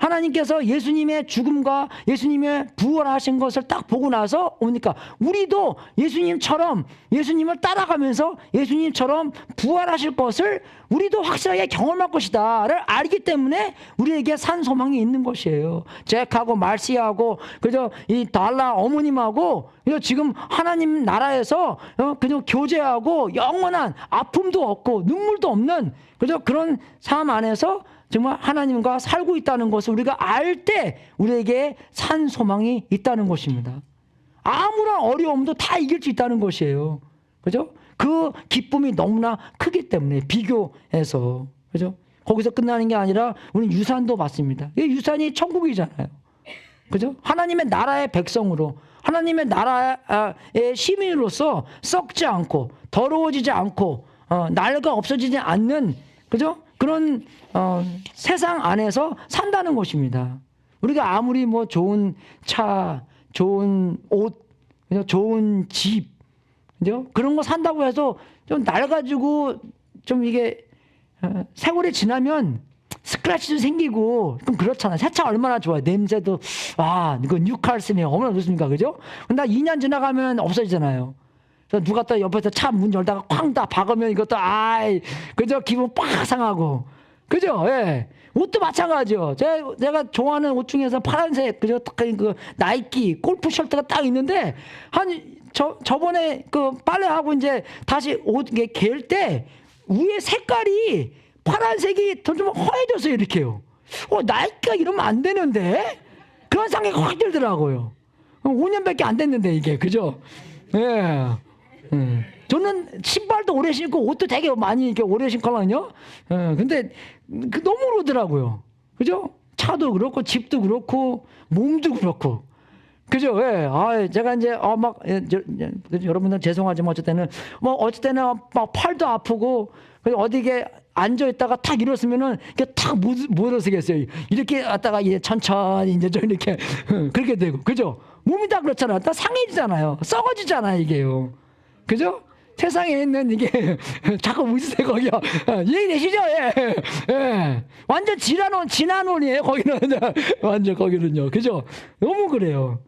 하나님께서 예수님의 죽음과 예수님의 부활하신 것을 딱 보고 나서 오니까 우리도 예수님처럼 예수님을 따라가면서 예수님처럼 부활하실 것을 우리도 확실하게 경험할 것이다를 알기 때문에 우리에게 산 소망이 있는 것이에요. 잭하고 말시하고 그저 이 달라 어머님하고 지금 하나님 나라에서 그저 교제하고 영원한 아픔도 없고 눈물도 없는 그저 그런 삶 안에서 정말 하나님과 살고 있다는 것을 우리가 알 때 우리에게 산 소망이 있다는 것입니다. 아무런 어려움도 다 이길 수 있다는 것이에요. 그죠? 그 기쁨이 너무나 크기 때문에 비교해서 그죠? 거기서 끝나는 게 아니라 우리는 유산도 받습니다. 이 유산이 천국이잖아요. 그죠? 하나님의 나라의 백성으로 하나님의 나라의 시민으로서 썩지 않고 더러워지지 않고 낡아 없어지지 않는 그죠? 그런 세상 안에서 산다는 것입니다. 우리가 아무리 뭐 좋은 차, 좋은 옷, 좋은 집, 그죠? 그런 거 산다고 해서 좀 낡아지고 좀 이게 세월이 지나면 스크래치도 생기고 좀 그렇잖아요. 새 차 얼마나 좋아요. 냄새도 이거 뉴칼스면 얼마나 좋습니까, 그죠? 근데 2년 지나가면 없어지잖아요. 누가 또 옆에서 차 문 열다가 쾅 다 박으면 이것도 그죠? 기분 빡 상하고 그죠? 예. 옷도 마찬가지요. 제가 좋아하는 옷 중에서 파란색 그죠? 그 나이키 골프 셔츠가 딱 있는데 저번에 그 빨래하고 이제 다시 옷 갤 때 위에 색깔이 파란색이 좀 허해졌어요. 이렇게요. 나이키가 이러면 안 되는데 그런 생각이 확 들더라고요. 5년밖에 안 됐는데 이게 그죠? 예. 저는 신발도 오래 신고 옷도 되게 많이 이렇게 오래 신거든요. 근데 너무 그러더라고요. 그죠? 차도 그렇고 집도 그렇고 몸도 그렇고. 그죠? 예. 제가 이제 여러분들 죄송하지만 어쨌든 막 팔도 아프고 어디에 앉아 있다가 탁 일어서면은 이렇게 탁 못 일어서겠어요. 이렇게 왔다가 이제 천천히 이제 좀 이렇게 그렇게 되고. 그죠? 몸이 다 그렇잖아요. 다 상해지잖아요. 썩어지잖아요, 이게요. 그죠? 세상에 있는 이게 자꾸 웃으세요 거기요. 이해되시죠? 예. 완전 진화론이에요 거기는. 완전 거기는요. 그죠? 너무 그래요.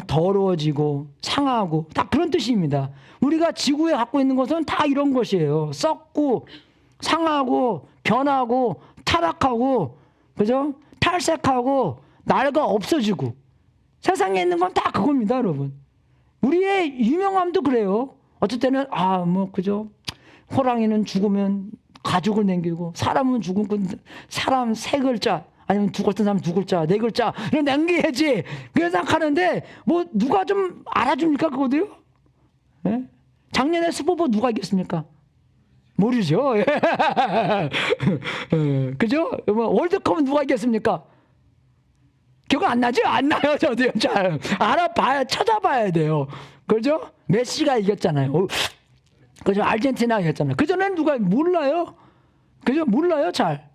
더러워지고 상하고 다 그런 뜻입니다. 우리가 지구에 갖고 있는 것은 다 이런 것이에요. 썩고 상하고 변하고 타락하고 그죠? 탈색하고 낡아 없어지고 세상에 있는 건 다 그겁니다, 여러분. 우리의 유명함도 그래요. 어쩔 때는 그죠? 호랑이는 죽으면 가죽을 남기고 사람은 죽으면 사람 3글자 아니면 어떤 사람 2글자 4글자 이런 남겨야지 그런 생각하는데 누가 좀 알아줍니까 그거도요? 네? 작년에 슈퍼볼 누가 이겼습니까? 모르죠. 그죠? 월드컵은 누가 이겼습니까? 기억 안 나죠? 안 나요. 저도요. 잘 알아봐야 찾아봐야 돼요. 그죠? 메시가 이겼잖아요. 그죠? 아르헨티나가 이겼잖아요. 그전에는 누가 몰라요? 그죠? 몰라요, 잘.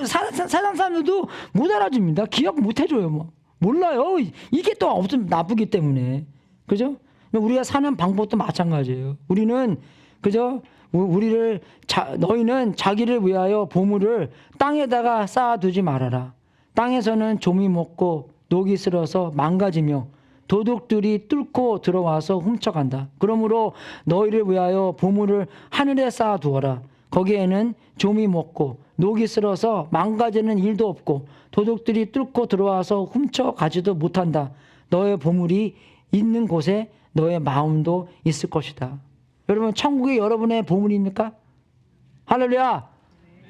세상 사람들도 못 알아줍니다. 기억 못 해줘요, 몰라요. 이게 또 없으면 나쁘기 때문에. 그죠? 우리가 사는 방법도 마찬가지예요. 우리는, 그죠? 너희는 자기를 위하여 보물을 땅에다가 쌓아두지 말아라. 땅에서는 좀이 먹고 녹이 슬어서 망가지며 도둑들이 뚫고 들어와서 훔쳐간다. 그러므로 너희를 위하여 보물을 하늘에 쌓아두어라. 거기에는 좀이 먹고 녹이 슬어서 망가지는 일도 없고 도둑들이 뚫고 들어와서 훔쳐가지도 못한다. 너의 보물이 있는 곳에 너의 마음도 있을 것이다. 여러분, 천국에 여러분의 보물입니까? 할렐루야.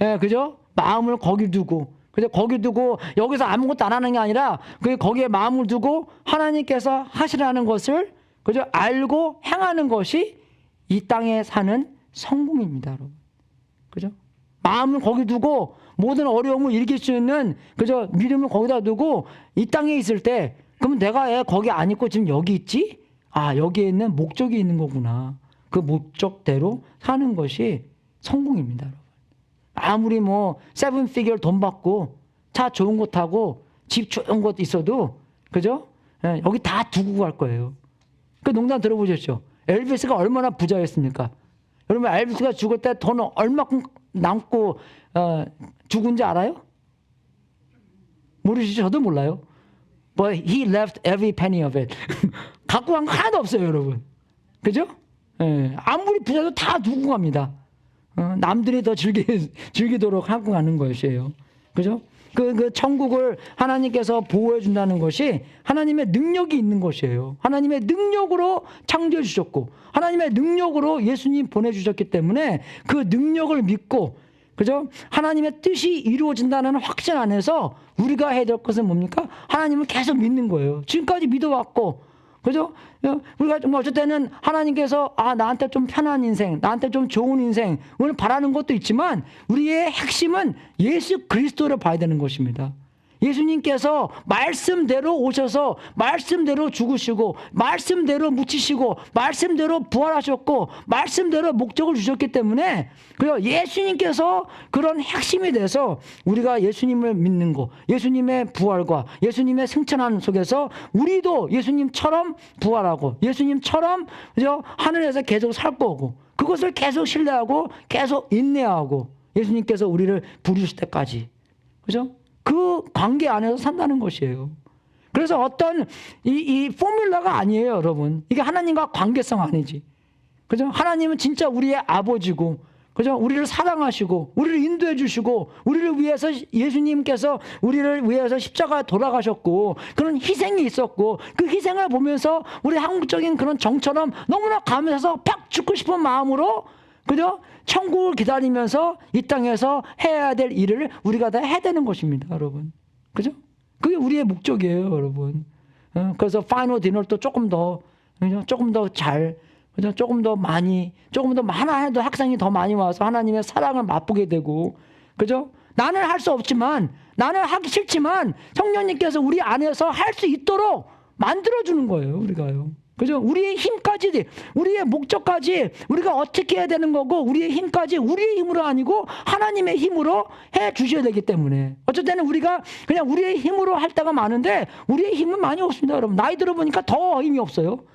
예, 그죠? 마음을 거기 두고, 그죠? 거기 두고, 여기서 아무것도 안 하는 게 아니라, 거기에 마음을 두고, 하나님께서 하시라는 것을, 그죠? 알고 행하는 것이 이 땅에 사는 성공입니다, 여러분. 그죠? 마음을 거기 두고, 모든 어려움을 이길 수 있는, 그죠? 믿음을 거기다 두고, 이 땅에 있을 때, 그럼 내가 거기 안 있고 지금 여기 있지? 여기에 있는 목적이 있는 거구나. 그 목적대로 사는 것이 성공입니다, 여러분. 아무리 세븐 피겨 돈 받고 차 좋은 거 타고 집 좋은 것도 있어도, 그죠? 여기 다 두고 갈 거예요. 그 농담 들어보셨죠? 엘비스가 얼마나 부자였습니까? 여러분, 엘비스가 죽을 때 돈 얼마큼 남고 죽은지 알아요? 모르시죠? 저도 몰라요. But he left every penny of it. 갖고 간 거 하나도 없어요, 여러분. 그죠? 예, 아무리 부자도 다 두고 갑니다. 남들이 더 즐기도록 하고 가는 것이에요. 그죠? 그 천국을 하나님께서 보호해 준다는 것이 하나님의 능력이 있는 것이에요. 하나님의 능력으로 창조해 주셨고 하나님의 능력으로 예수님 보내주셨기 때문에 그 능력을 믿고, 그죠? 하나님의 뜻이 이루어진다는 확신 안에서 우리가 해야 될 것은 뭡니까? 하나님을 계속 믿는 거예요. 지금까지 믿어왔고, 그죠? 우리가 뭐 어쩔 때는 하나님께서 나한테 좀 편한 인생, 나한테 좀 좋은 인생을 바라는 것도 있지만 우리의 핵심은 예수 그리스도를 봐야 되는 것입니다. 예수님께서 말씀대로 오셔서 말씀대로 죽으시고 말씀대로 묻히시고 말씀대로 부활하셨고 말씀대로 목적을 주셨기 때문에, 그래서 예수님께서 그런 핵심이 돼서 우리가 예수님을 믿는 거, 예수님의 부활과 예수님의 승천한 속에서 우리도 예수님처럼 부활하고 예수님처럼 그죠? 하늘에서 계속 살 거고 그것을 계속 신뢰하고 계속 인내하고 예수님께서 우리를 부르실 때까지, 그죠? 그 관계 안에서 산다는 것이에요. 그래서 어떤 이 포뮬러가 아니에요, 여러분. 이게 하나님과 관계성 아니지. 그죠? 하나님은 진짜 우리의 아버지고, 그죠? 우리를 사랑하시고, 우리를 인도해 주시고, 우리를 위해서 예수님께서 우리를 위해서 십자가에 돌아가셨고, 그런 희생이 있었고, 그 희생을 보면서 우리 한국적인 그런 정처럼 너무나 감사해서 팍 죽고 싶은 마음으로, 그죠? 천국을 기다리면서 이 땅에서 해야 될 일을 우리가 다 해야 되는 것입니다, 여러분. 그죠? 그게 우리의 목적이에요, 여러분. 그래서 파이널 디너도 조금 더 잘, 그죠? 조금 더 많아 해도 학생이 더 많이 와서 하나님의 사랑을 맛보게 되고, 그죠? 나는 할 수 없지만, 나는 하기 싫지만 성령님께서 우리 안에서 할 수 있도록 만들어주는 거예요, 우리가요. 그죠? 우리의 힘까지, 우리의 목적까지 우리가 어떻게 해야 되는 거고, 우리의 힘까지 우리의 힘으로 아니고 하나님의 힘으로 해 주셔야 되기 때문에, 어쩔 때는 우리가 그냥 우리의 힘으로 할 때가 많은데 우리의 힘은 많이 없습니다, 여러분. 나이 들어보니까 더 힘이 없어요.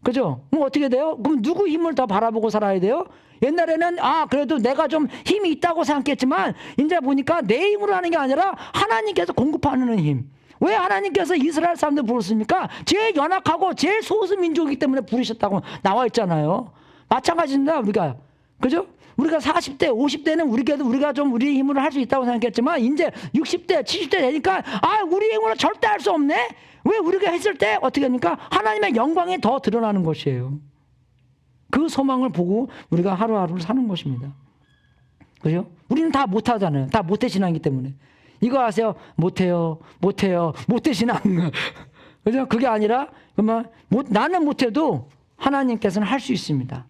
그죠? 그럼 어떻게 돼요? 그럼 누구 힘을 더 바라보고 살아야 돼요? 옛날에는 그래도 내가 좀 힘이 있다고 생각했지만 이제 보니까 내 힘으로 하는 게 아니라 하나님께서 공급하는 힘. 왜 하나님께서 이스라엘 사람들 부르십니까? 제일 연약하고 제일 소수 민족이기 때문에 부르셨다고 나와 있잖아요. 마찬가지입니다, 우리가. 그죠? 우리가 40대, 50대는 우리가 좀 우리의 힘으로 할 수 있다고 생각했지만 이제 60대, 70대 되니까 우리의 힘으로 절대 할 수 없네? 왜 우리가 했을 때 어떻게 합니까? 하나님의 영광이 더 드러나는 것이에요. 그 소망을 보고 우리가 하루하루를 사는 것입니다. 그죠? 우리는 다 못하잖아요. 다 못해신앙이기 때문에. 이거 아세요? 못해요. 못해신앙. 그죠? 그게 아니라, 나는 못해도 하나님께서는 할 수 있습니다.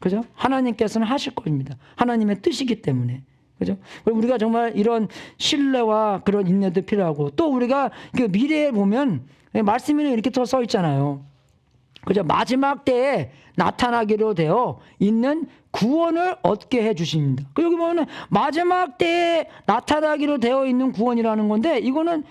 그죠? 하나님께서는 하실 겁니다. 하나님의 뜻이기 때문에. 그죠? 우리가 정말 이런 신뢰와 그런 인내도 필요하고, 또 우리가 그 미래에 보면, 말씀에는 이렇게 또 써 있잖아요. 그죠? 마지막 때에 나타나기로 되어 있는 구원을 얻게 해 주십니다. 여기 보면 마지막 때에 나타나기로 되어 있는 구원이라는 건데, 이거는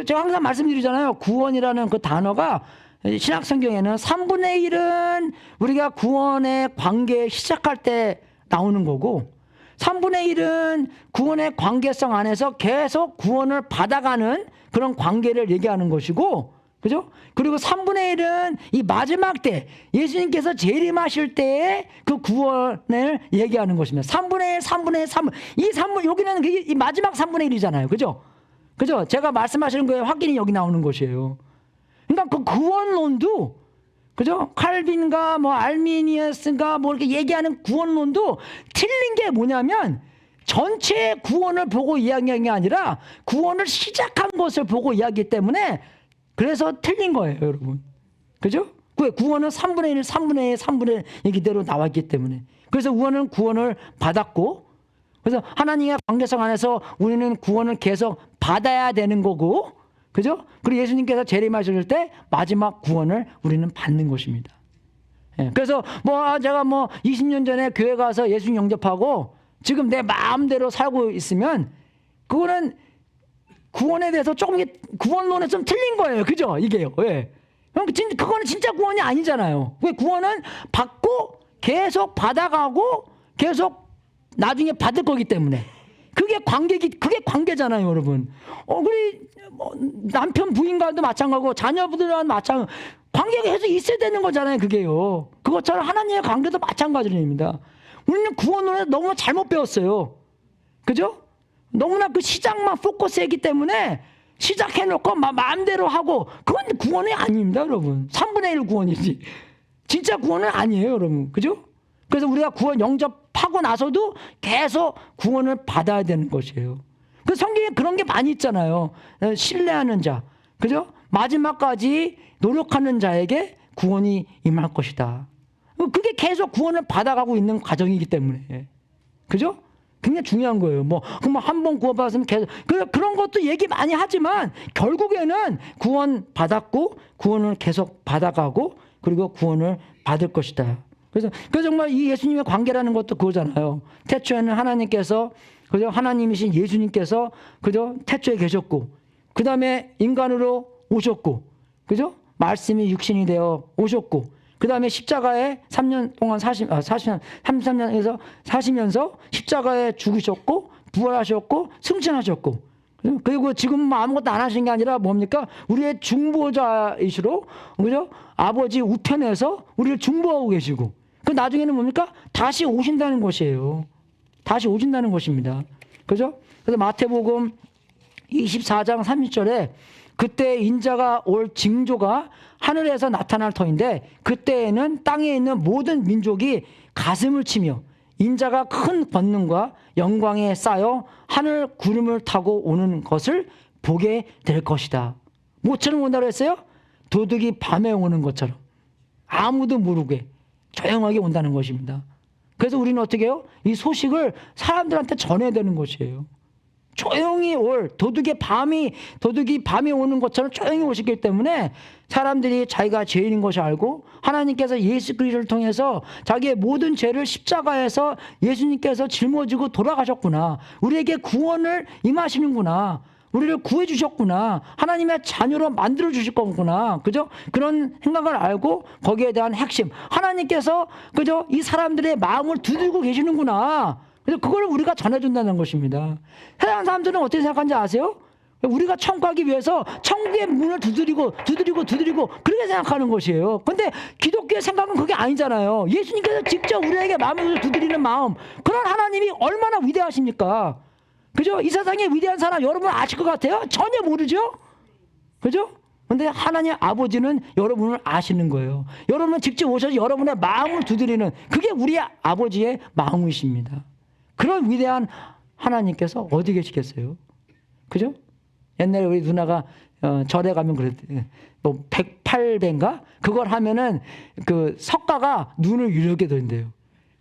제가 항상 말씀드리잖아요. 구원이라는 그 단어가 신약 성경에는 3분의 1은 우리가 구원의 관계 시작할 때 나오는 거고, 3분의 1은 구원의 관계성 안에서 계속 구원을 받아가는 그런 관계를 얘기하는 것이고, 그죠? 그리고 3분의 1은 이 마지막 때 예수님께서 재림하실 때의 그 구원을 얘기하는 것입니다. 3분의 1, 3분의 1, 3분. 이 3분, 여기는 이 마지막 3분의 1이잖아요. 그죠? 그죠? 제가 말씀하시는 거에 확인이 여기 나오는 것이에요. 그러니까 그 구원론도, 그죠? 칼빈과 알미니어스가 이렇게 얘기하는 구원론도 틀린 게 뭐냐면, 전체 구원을 보고 이야기한 게 아니라 구원을 시작한 것을 보고 이야기하기 때문에, 그래서 틀린 거예요, 여러분. 그죠? 구원은 3분의 1, 3분의 1, 3분의 1 이대로 나왔기 때문에. 그래서 우리는 구원을 받았고, 그래서 하나님의 관계성 안에서 우리는 구원을 계속 받아야 되는 거고, 그죠? 그리고 예수님께서 재림하실 때 마지막 구원을 우리는 받는 것입니다. 그래서 제가 20년 전에 교회 가서 예수님 영접하고 지금 내 마음대로 살고 있으면 그거는 구원에 대해서 조금 구원론에 좀 틀린 거예요. 그죠? 이게요. 왜? 그거는 진짜 구원이 아니잖아요. 왜? 구원은 받고 계속 받아가고 계속 나중에 받을 거기 때문에. 그게 관계잖아요, 여러분. 우리 남편 부인과도 마찬가지고 자녀분들과도 마찬가지. 관계가 계속 있어야 되는 거잖아요, 그게요. 그것처럼 하나님의 관계도 마찬가지입니다. 우리는 구원을 너무 잘못 배웠어요. 그죠? 너무나 그 시작만 포커스했기 때문에 시작해놓고 마음대로 하고, 그건 구원이 아닙니다, 여러분. 3분의 1 구원이지. 진짜 구원은 아니에요, 여러분. 그죠? 그래서 우리가 구원 영접하고 나서도 계속 구원을 받아야 되는 것이에요. 그 성경에 그런 게 많이 있잖아요. 신뢰하는 자. 그죠? 마지막까지 노력하는 자에게 구원이 임할 것이다. 그게 계속 구원을 받아가고 있는 과정이기 때문에. 그죠? 굉장히 중요한 거예요. 그럼 한 번 구원받았으면 계속. 그런 것도 얘기 많이 하지만 결국에는 구원 받았고 구원을 계속 받아가고 그리고 구원을 받을 것이다. 그래서 정말 이 예수님의 관계라는 것도 그거잖아요. 태초에는 하나님께서, 그죠? 하나님이신 예수님께서, 그죠? 태초에 계셨고, 그 다음에 인간으로 오셨고, 그죠? 말씀이 육신이 되어 오셨고, 그 다음에 십자가에 3년 동안 33년에서 사시면서 십자가에 죽으셨고, 부활하셨고, 승천하셨고, 그리고 지금 아무것도 안 하신 게 아니라 뭡니까? 우리의 중보자이시로, 그죠? 아버지 우편에서 우리를 중보하고 계시고, 그 나중에는 뭡니까? 다시 오신다는 것이에요. 다시 오신다는 것입니다. 그죠? 그래서 마태복음 24장 30절에 그때 인자가 올 징조가 하늘에서 나타날 터인데 그때에는 땅에 있는 모든 민족이 가슴을 치며 인자가 큰 권능과 영광에 쌓여 하늘 구름을 타고 오는 것을 보게 될 것이다. 뭐처럼 온다고 했어요? 도둑이 밤에 오는 것처럼 아무도 모르게 조용하게 온다는 것입니다. 그래서 우리는 어떻게 해요? 이 소식을 사람들한테 전해야 되는 것이에요. 조용히 도둑이 밤에 오는 것처럼 조용히 오시기 때문에 사람들이 자기가 죄인인 것을 알고 하나님께서 예수 그리스도를 통해서 자기의 모든 죄를 십자가에서 예수님께서 짊어지고 돌아가셨구나. 우리에게 구원을 임하시는구나. 우리를 구해 주셨구나. 하나님의 자녀로 만들어 주실 거구나. 그죠? 그런 생각을 알고 거기에 대한 핵심. 하나님께서 그죠? 이 사람들의 마음을 두들고 계시는구나. 그래서 그걸 우리가 전해준다는 것입니다. 세상 사람들은 어떻게 생각하는지 아세요? 우리가 천국 가기 위해서 천국의 문을 두드리고 그렇게 생각하는 것이에요. 근데 기독교의 생각은 그게 아니잖아요. 예수님께서 직접 우리에게 마음을 두드리는 마음. 그런 하나님이 얼마나 위대하십니까? 그죠? 이 세상에 위대한 사람 여러분 아실 것 같아요? 전혀 모르죠? 그죠? 근데 하나님 아버지는 여러분을 아시는 거예요. 여러분은 직접 오셔서 여러분의 마음을 두드리는 그게 우리 아버지의 마음이십니다. 그런 위대한 하나님께서 어디 계시겠어요? 그죠? 옛날에 우리 누나가 절에 가면 그랬대. 108배인가? 그걸 하면은 그 석가가 눈을 이렇게 된대요.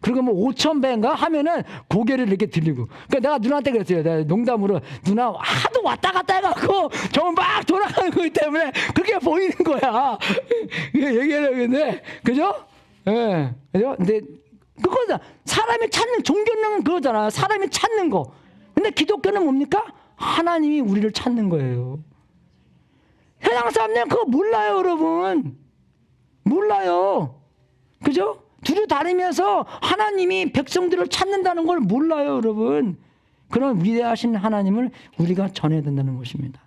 그리고 5,000배인가 하면은 고개를 이렇게 들리고. 그러니까 내가 누나한테 그랬어요. 내가 농담으로 누나 하도 왔다 갔다 해갖고 저 막 돌아가는 거기 때문에 그게 보이는 거야. 얘기하려고 했는데, 그죠? 예. 그죠? 근데 그거다. 사람이 찾는, 종교는 그거잖아. 사람이 찾는 거. 근데 기독교는 뭡니까? 하나님이 우리를 찾는 거예요. 세상 사람들은 그거 몰라요, 여러분. 몰라요. 그죠? 두루 다니면서 하나님이 백성들을 찾는다는 걸 몰라요, 여러분. 그런 위대하신 하나님을 우리가 전해야 된다는 것입니다.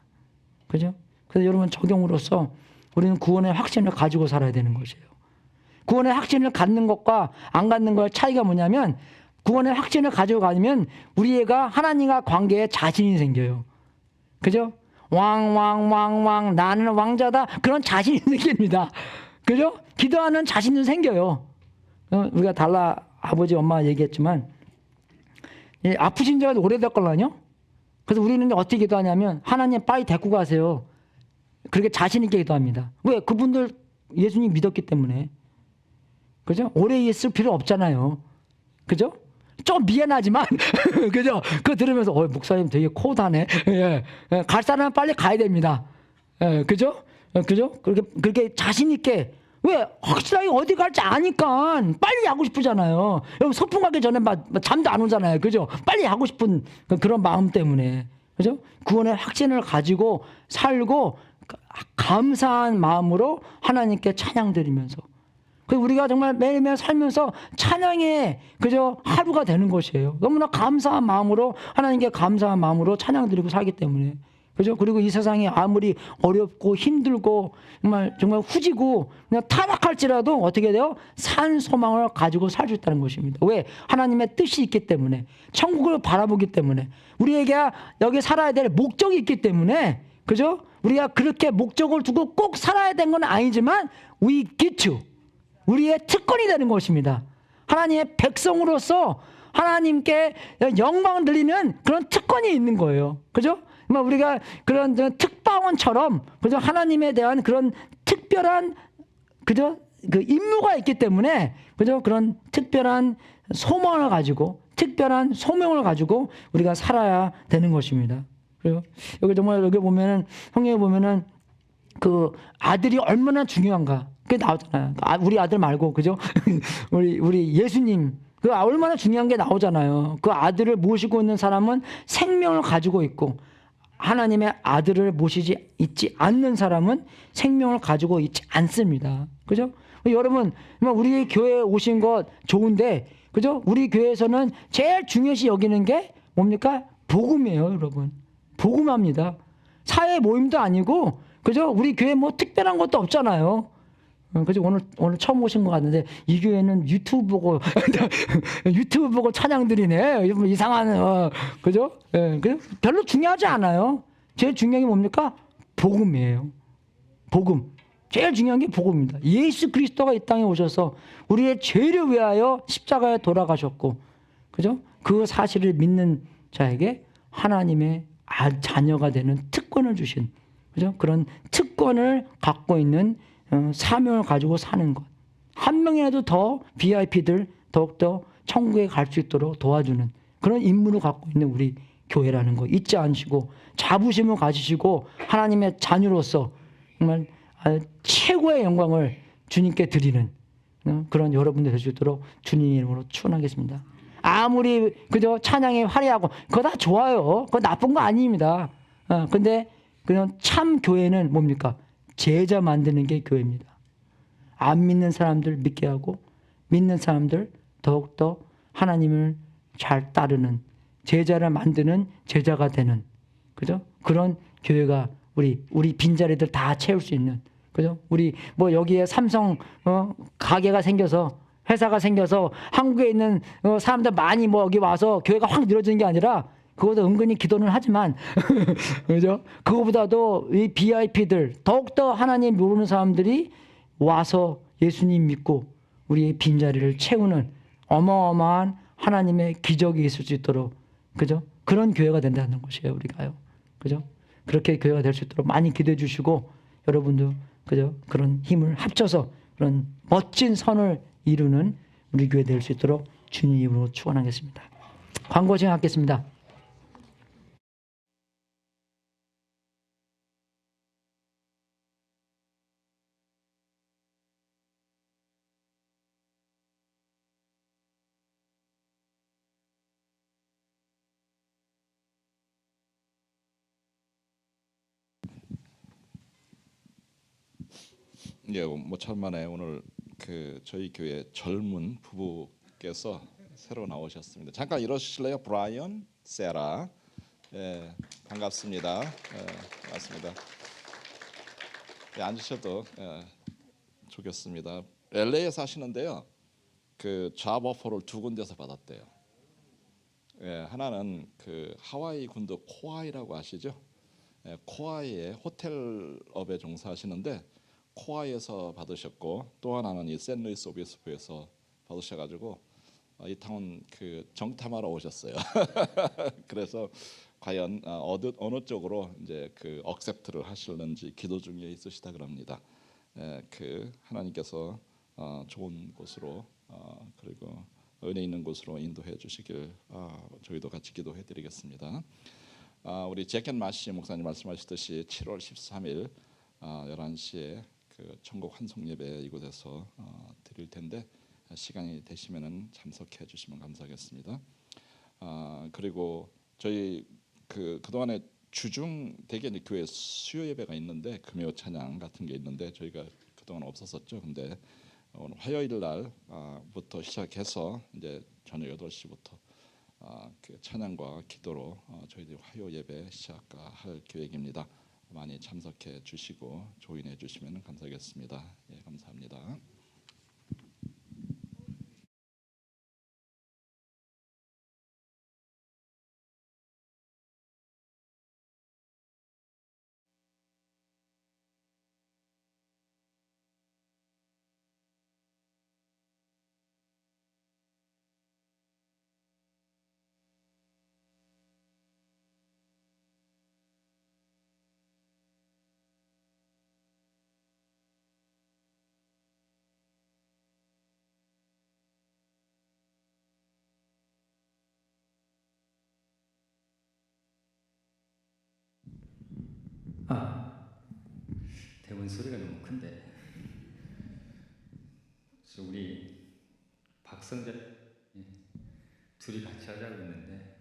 그죠? 그래서 여러분 적용으로서 우리는 구원의 확신을 가지고 살아야 되는 것이에요. 구원의 확신을 갖는 것과 안 갖는 것의 차이가 뭐냐면 구원의 확신을 가지고 가면 우리가 하나님과 관계에 자신이 생겨요. 그죠? 왕 나는 왕자다. 그런 자신이 생깁니다. 그죠? 기도하는 자신도 생겨요. 우리가 달라 아버지 엄마가 얘기했지만 아프신 지가 오래됐걸라요. 그래서 우리는 어떻게 기도하냐면 하나님 빨리 데리고 가세요. 그렇게 자신 있게 기도합니다. 왜? 그분들 예수님 믿었기 때문에. 그죠? 오래 있을 필요 없잖아요. 그죠? 좀 미안하지만 그죠? 그거 들으면서 목사님 되게 코다네. 예. 갈 사람은 빨리 가야 됩니다. 예. 그죠? 그죠? 그렇게 자신 있게. 왜? 확실하게 어디 갈지 아니까 빨리 하고 싶으잖아요. 여러분 소풍 가기 전에 막 잠도 안 오잖아요. 그죠? 빨리 하고 싶은 그런 마음 때문에. 그죠? 구원의 확신을 가지고 살고 감사한 마음으로 하나님께 찬양 드리면서. 우리가 정말 매일매일 살면서 찬양의 그저 하루가 되는 것이에요. 너무나 감사한 마음으로 하나님께 감사한 마음으로 찬양드리고 살기 때문에 그죠? 그리고 이 세상이 아무리 어렵고 힘들고 정말 후지고 그냥 타락할지라도 어떻게 돼요? 산 소망을 가지고 살 수 있다는 것입니다. 왜? 하나님의 뜻이 있기 때문에 천국을 바라보기 때문에 우리에게 여기 살아야 될 목적이 있기 때문에 그죠? 우리가 그렇게 목적을 두고 꼭 살아야 되는 건 아니지만 we get to 우리의 특권이 되는 것입니다. 하나님의 백성으로서 하나님께 영광 드리는 그런 특권이 있는 거예요. 그죠? 우리가 그런 특파원처럼 그죠? 하나님에 대한 그런 특별한 그죠? 그 임무가 있기 때문에 그죠? 그런 특별한 소망을 가지고 특별한 소명을 가지고 우리가 살아야 되는 것입니다. 그리고 여기 정말 여기 보면은 성경에 보면은 그 아들이 얼마나 중요한가 그게 나오잖아요. 우리 아들 말고 그죠? 우리 예수님 그 얼마나 중요한 게 나오잖아요. 그 아들을 모시고 있는 사람은 생명을 가지고 있고 하나님의 아들을 모시지 있지 않는 사람은 생명을 가지고 있지 않습니다. 그죠? 여러분, 우리 교회에 오신 것 좋은데, 그죠? 우리 교회에서는 제일 중요시 여기는 게 뭡니까? 복음이에요, 여러분. 복음합니다. 사회 모임도 아니고, 그죠? 우리 교회 뭐 특별한 것도 없잖아요. 그죠? 오늘 처음 오신 것 같은데, 이 교회는 유튜브 보고, 유튜브 보고 찬양 드리네. 이상한, 그죠? 예, 별로 중요하지 않아요. 제일 중요한 게 뭡니까? 복음이에요. 복음. 제일 중요한 게 복음입니다. 예수 그리스도가 이 땅에 오셔서 우리의 죄를 위하여 십자가에 돌아가셨고, 그죠? 그 사실을 믿는 자에게 하나님의 자녀가 되는 특권을 주신, 그죠? 그런 특권을 갖고 있는 사명을 가지고 사는 것. 한 명이라도 더 VIP들 더욱더 천국에 갈 수 있도록 도와주는 그런 임무를 갖고 있는 우리 교회라는 거 잊지 않으시고 자부심을 가지시고 하나님의 자녀로서 정말 최고의 영광을 주님께 드리는 그런 여러분들 될 수 있도록 주님 이름으로 축원하겠습니다. 아무리 그저 찬양이 화려하고 그거 다 좋아요. 그거 나쁜 거 아닙니다. 근데 그냥 참 교회는 뭡니까? 제자 만드는 게 교회입니다. 안 믿는 사람들 믿게 하고 믿는 사람들 더욱더 하나님을 잘 따르는 제자를 만드는 제자가 되는 그죠? 그런 교회가 우리 빈자리들 다 채울 수 있는 그죠? 우리 뭐 여기에 삼성 가게가 생겨서 회사가 생겨서 한국에 있는 사람들 많이 뭐 여기 와서 교회가 확 늘어지는 게 아니라 그것도 은근히 기도는 하지만 그죠? 그거보다도 이 VIP들 더욱더 하나님 모르는 사람들이 와서 예수님 믿고 우리의 빈자리를 채우는 어마어마한 하나님의 기적이 있을 수 있도록 그죠? 그런 교회가 된다는 것이에요, 우리가요. 그죠? 그렇게 교회가 될 수 있도록 많이 기도해 주시고 여러분도 그죠? 그런 힘을 합쳐서 그런 멋진 선을 이루는 우리 교회 될 수 있도록 주님 이름으로 축원하겠습니다. 광고 진행하겠습니다. 예, 뭐 천만에 오늘 그 저희 교회 젊은 부부께서 새로 나오셨습니다. 잠깐 일어서실래요? 브라이언, 세라. 예, 반갑습니다. 반갑습니다. 예, 앉으셔도 좋겠습니다. LA에 사시는데요. 그 잡 오퍼를 두 군데서 받았대요. 예, 하나는 그 하와이 군도 코아이라고 아시죠? 예, 코아이에 호텔업에 종사하시는데 코아이에서 받으셨고 또 하나는 이 샌루이스 오비스포에서 받으셔가지고 이 타운 그 정탐하러 오셨어요. 그래서 과연 어느 쪽으로 이제 그 억셉트를 하실는지 기도 중에 있으시다 그럽니다. 그 하나님께서 좋은 곳으로 그리고 은혜 있는 곳으로 인도해 주시길 저희도 같이 기도해드리겠습니다. 우리 제켄 마시 목사님 말씀하셨듯이 7월 13일 11시에 그 천국 환송 예배 이곳에서 드릴 텐데 시간이 되시면은 참석해 주시면 감사하겠습니다. 그리고 저희 그동안에 주중 대개 교회 수요 예배가 있는데 금요 찬양 같은 게 있는데 저희가 그동안 없었었죠. 근데 오늘 화요일 날부터 시작해서 이제 저녁 8시부터 그 찬양과 기도로 저희들이 화요 예배 시작할 계획입니다. 많이 참석해 주시고 조인해 주시면 감사하겠습니다. 예, 감사합니다. 대본 소리가 너무 큰데. 그래서 우리 박성재 둘이 같이 하자고 했는데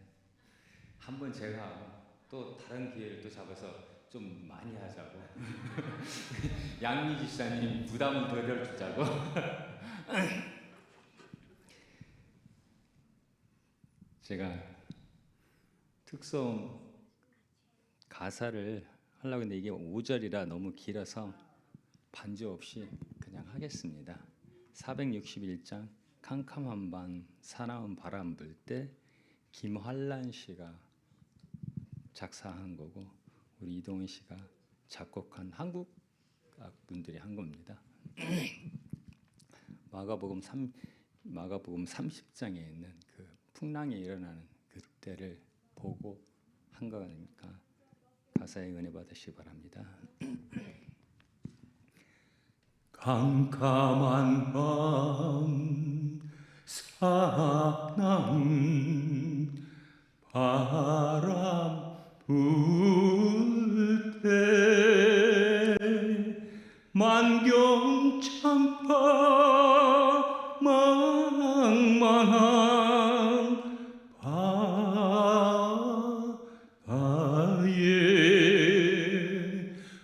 한번 제가 하고 또 다른 기회를 또 잡아서 좀 많이 하자고. 양미지 시사님 부담을 덜 주자고. 제가 특성 가사를 하려고 했는데 이게 5절이라 너무 길어서 반주 없이 그냥 하겠습니다. 461장 캄캄한 밤 사나운 바람 불 때 김환란 씨가 작사한 거고 우리 이동희 씨가 작곡한 한국 분들이 한 겁니다. 마가복음 30장에 있는 그 풍랑이 일어나는 그때를 보고 한 거니까 가사에 은혜 받으시기 바랍니다. 캄캄한 밤 사나운 바람 불 때 만경참파 망망한 바다에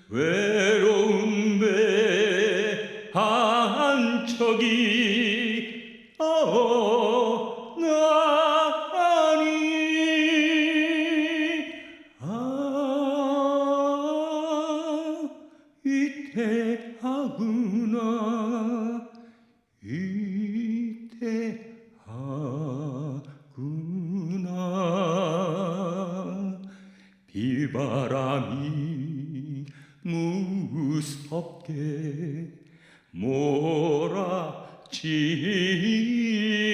외로운 배 한 척이 나니 위태하구나 위태하구나 비바람이 무섭게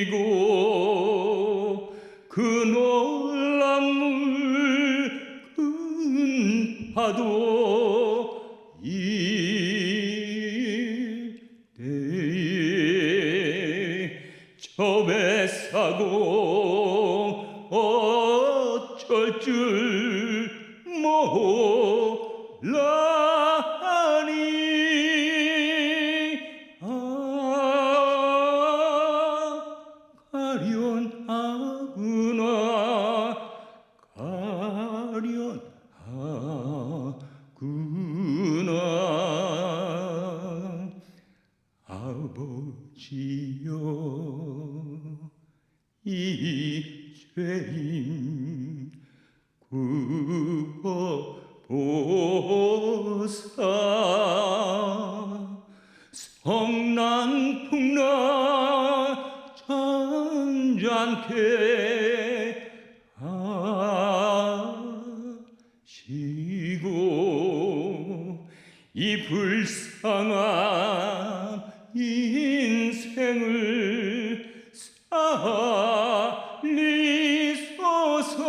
몰아치고 그 놀란 물 파도 이때에 저 뱃사공 어쩔 줄 몰라니 가련하구나 아버지여 이 죄인 구워보사 성난 풍랑 잔잔케 하시고 이 불쌍한 인생을 살리소서.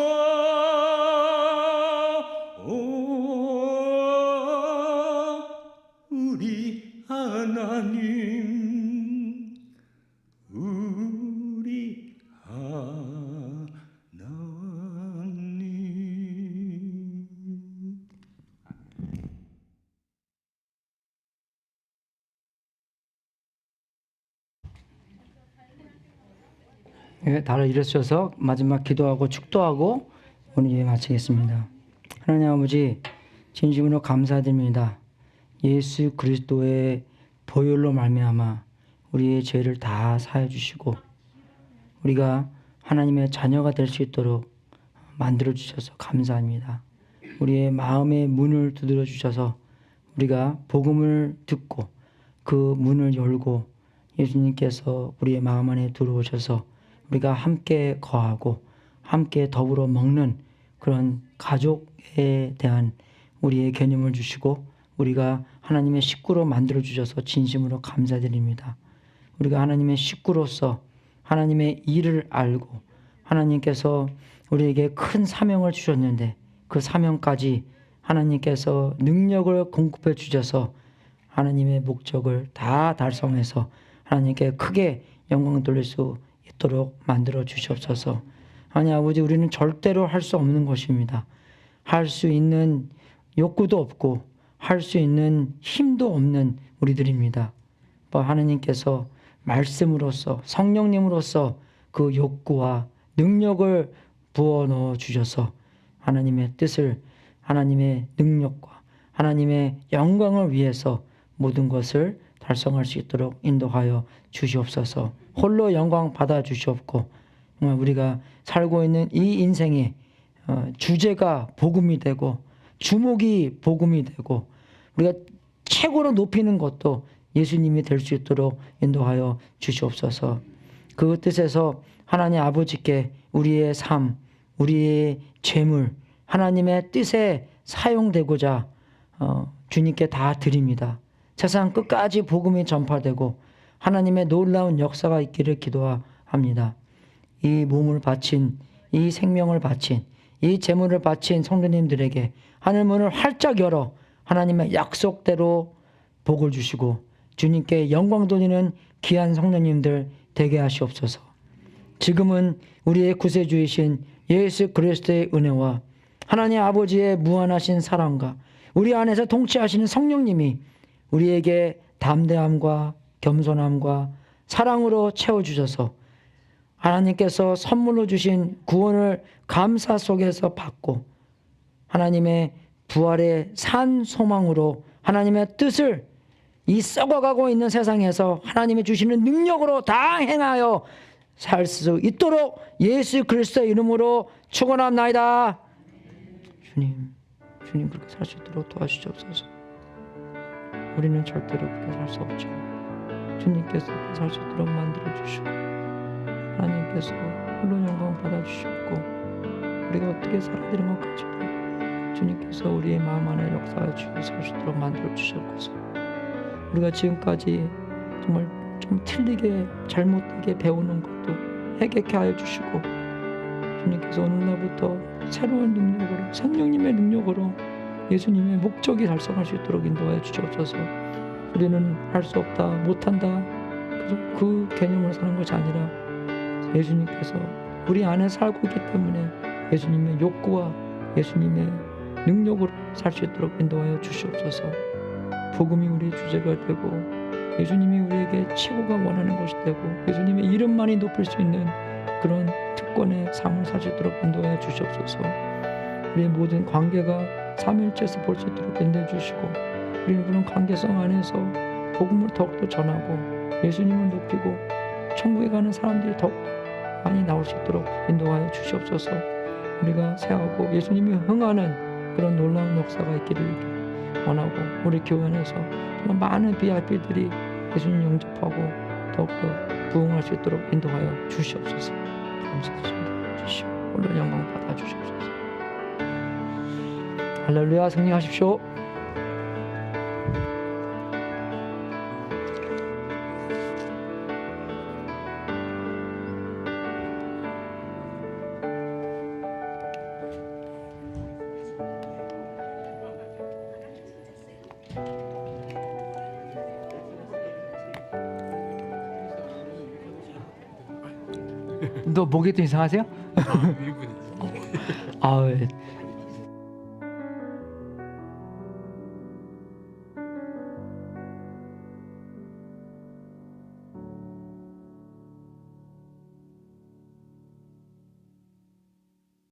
우리 하나님, 우리 하나님. 예, 다들 일어서셔서 마지막 기도하고 축도하고 오늘 예배 마치겠습니다. 하나님 아버지 진심으로 감사드립니다. 예수 그리스도의 보혈로 말미암아 우리의 죄를 다 사해 주시고 우리가 하나님의 자녀가 될 수 있도록 만들어 주셔서 감사합니다. 우리의 마음의 문을 두드려 주셔서 우리가 복음을 듣고 그 문을 열고 예수님께서 우리의 마음 안에 들어오셔서 우리가 함께 거하고 함께 더불어 먹는 그런 가족에 대한 우리의 개념을 주시고 우리가 하나님의 식구로 만들어 주셔서 진심으로 감사드립니다. 우리가 하나님의 식구로서 하나님의 일을 알고 하나님께서 우리에게 큰 사명을 주셨는데 그 사명까지 하나님께서 능력을 공급해 주셔서 하나님의 목적을 다 달성해서 하나님께 크게 영광 돌릴 수 있도록 만들어 주시옵소서. 하나님 아버지, 우리는 절대로 할 수 없는 것입니다. 할 수 있는 욕구도 없고 할 수 있는 힘도 없는 우리들입니다. 하나님께서 말씀으로써 성령님으로써 그 욕구와 능력을 부어넣어 주셔서 하나님의 뜻을 하나님의 능력과 하나님의 영광을 위해서 모든 것을 달성할 수 있도록 인도하여 주시옵소서. 홀로 영광 받아 주시옵고 정말 우리가 살고 있는 이 인생의 주제가 복음이 되고 주목이 복음이 되고 우리가 최고로 높이는 것도 예수님이 될 수 있도록 인도하여 주시옵소서. 그 뜻에서 하나님 아버지께 우리의 삶, 우리의 재물 하나님의 뜻에 사용되고자 주님께 다 드립니다. 세상 끝까지 복음이 전파되고 하나님의 놀라운 역사가 있기를 기도합니다. 이 몸을 바친, 이 생명을 바친, 이 재물을 바친 성도님들에게 하늘 문을 활짝 열어 하나님의 약속대로 복을 주시고 주님께 영광 돌리는 귀한 성도님들 되게 하시옵소서. 지금은 우리의 구세주이신 예수 그리스도의 은혜와 하나님 아버지의 무한하신 사랑과 우리 안에서 통치하시는 성령님이 우리에게 담대함과 겸손함과 사랑으로 채워주셔서 하나님께서 선물로 주신 구원을 감사 속에서 받고 하나님의 부활의 산 소망으로 하나님의 뜻을 이 썩어가고 있는 세상에서 하나님이 주시는 능력으로 다 행하여 살 수 있도록 예수 그리스도의 이름으로 축원합나이다. 주님 그렇게 살 수 있도록 도와주시옵소서. 우리는 절대로 그렇게 살 수 없죠. 주님께서 그렇게 살 수 있도록 만들어 주시고 하나님께서 홀로 영광 받아주셨고 우리가 어떻게 살아야 되는 것까지도 주님께서 우리의 마음 안에 역사하여 주셔서 살 수 있도록 만들어 주셨고서 우리가 지금까지 정말 좀 틀리게 잘못되게 배우는 것도 해결케 하여 주시고 주님께서 오늘날부터 새로운 능력으로 성령님의 능력으로 예수님의 목적이 달성할 수 있도록 인도하여 주시옵소서. 우리는 할 수 없다 못한다 그 개념으로 사는 것이 아니라 예수님께서 우리 안에 살고 있기 때문에 예수님의 욕구와 예수님의 능력으로 살 수 있도록 인도하여 주시옵소서. 복음이 우리의 주제가 되고 예수님이 우리에게 최고가 원하는 것이 되고 예수님의 이름만이 높일 수 있는 그런 특권의 삶을 살 수 있도록 인도하여 주시옵소서. 우리의 모든 관계가 삼일체에서 볼 수 있도록 인도해 주시고 우리는 그런 관계성 안에서 복음을 더욱더 전하고 예수님을 높이고 천국에 가는 사람들이 더욱 많이 나올 수 있도록 인도하여 주시옵소서. 우리가 새하고 예수님이 흥하는 그런 놀라운 역사가 있기를 원하고 우리 교회 안에서 정말 많은 VIP들이 예수님 영접하고 더욱더 부흥할 수 있도록 인도하여 주시옵소서. 감사드립니다. 주시오. 홀로 영광 받아 주시옵소서. 할렐루야. 승리하십시오. 너 목이 또 이상하세요? 일분이지. 아,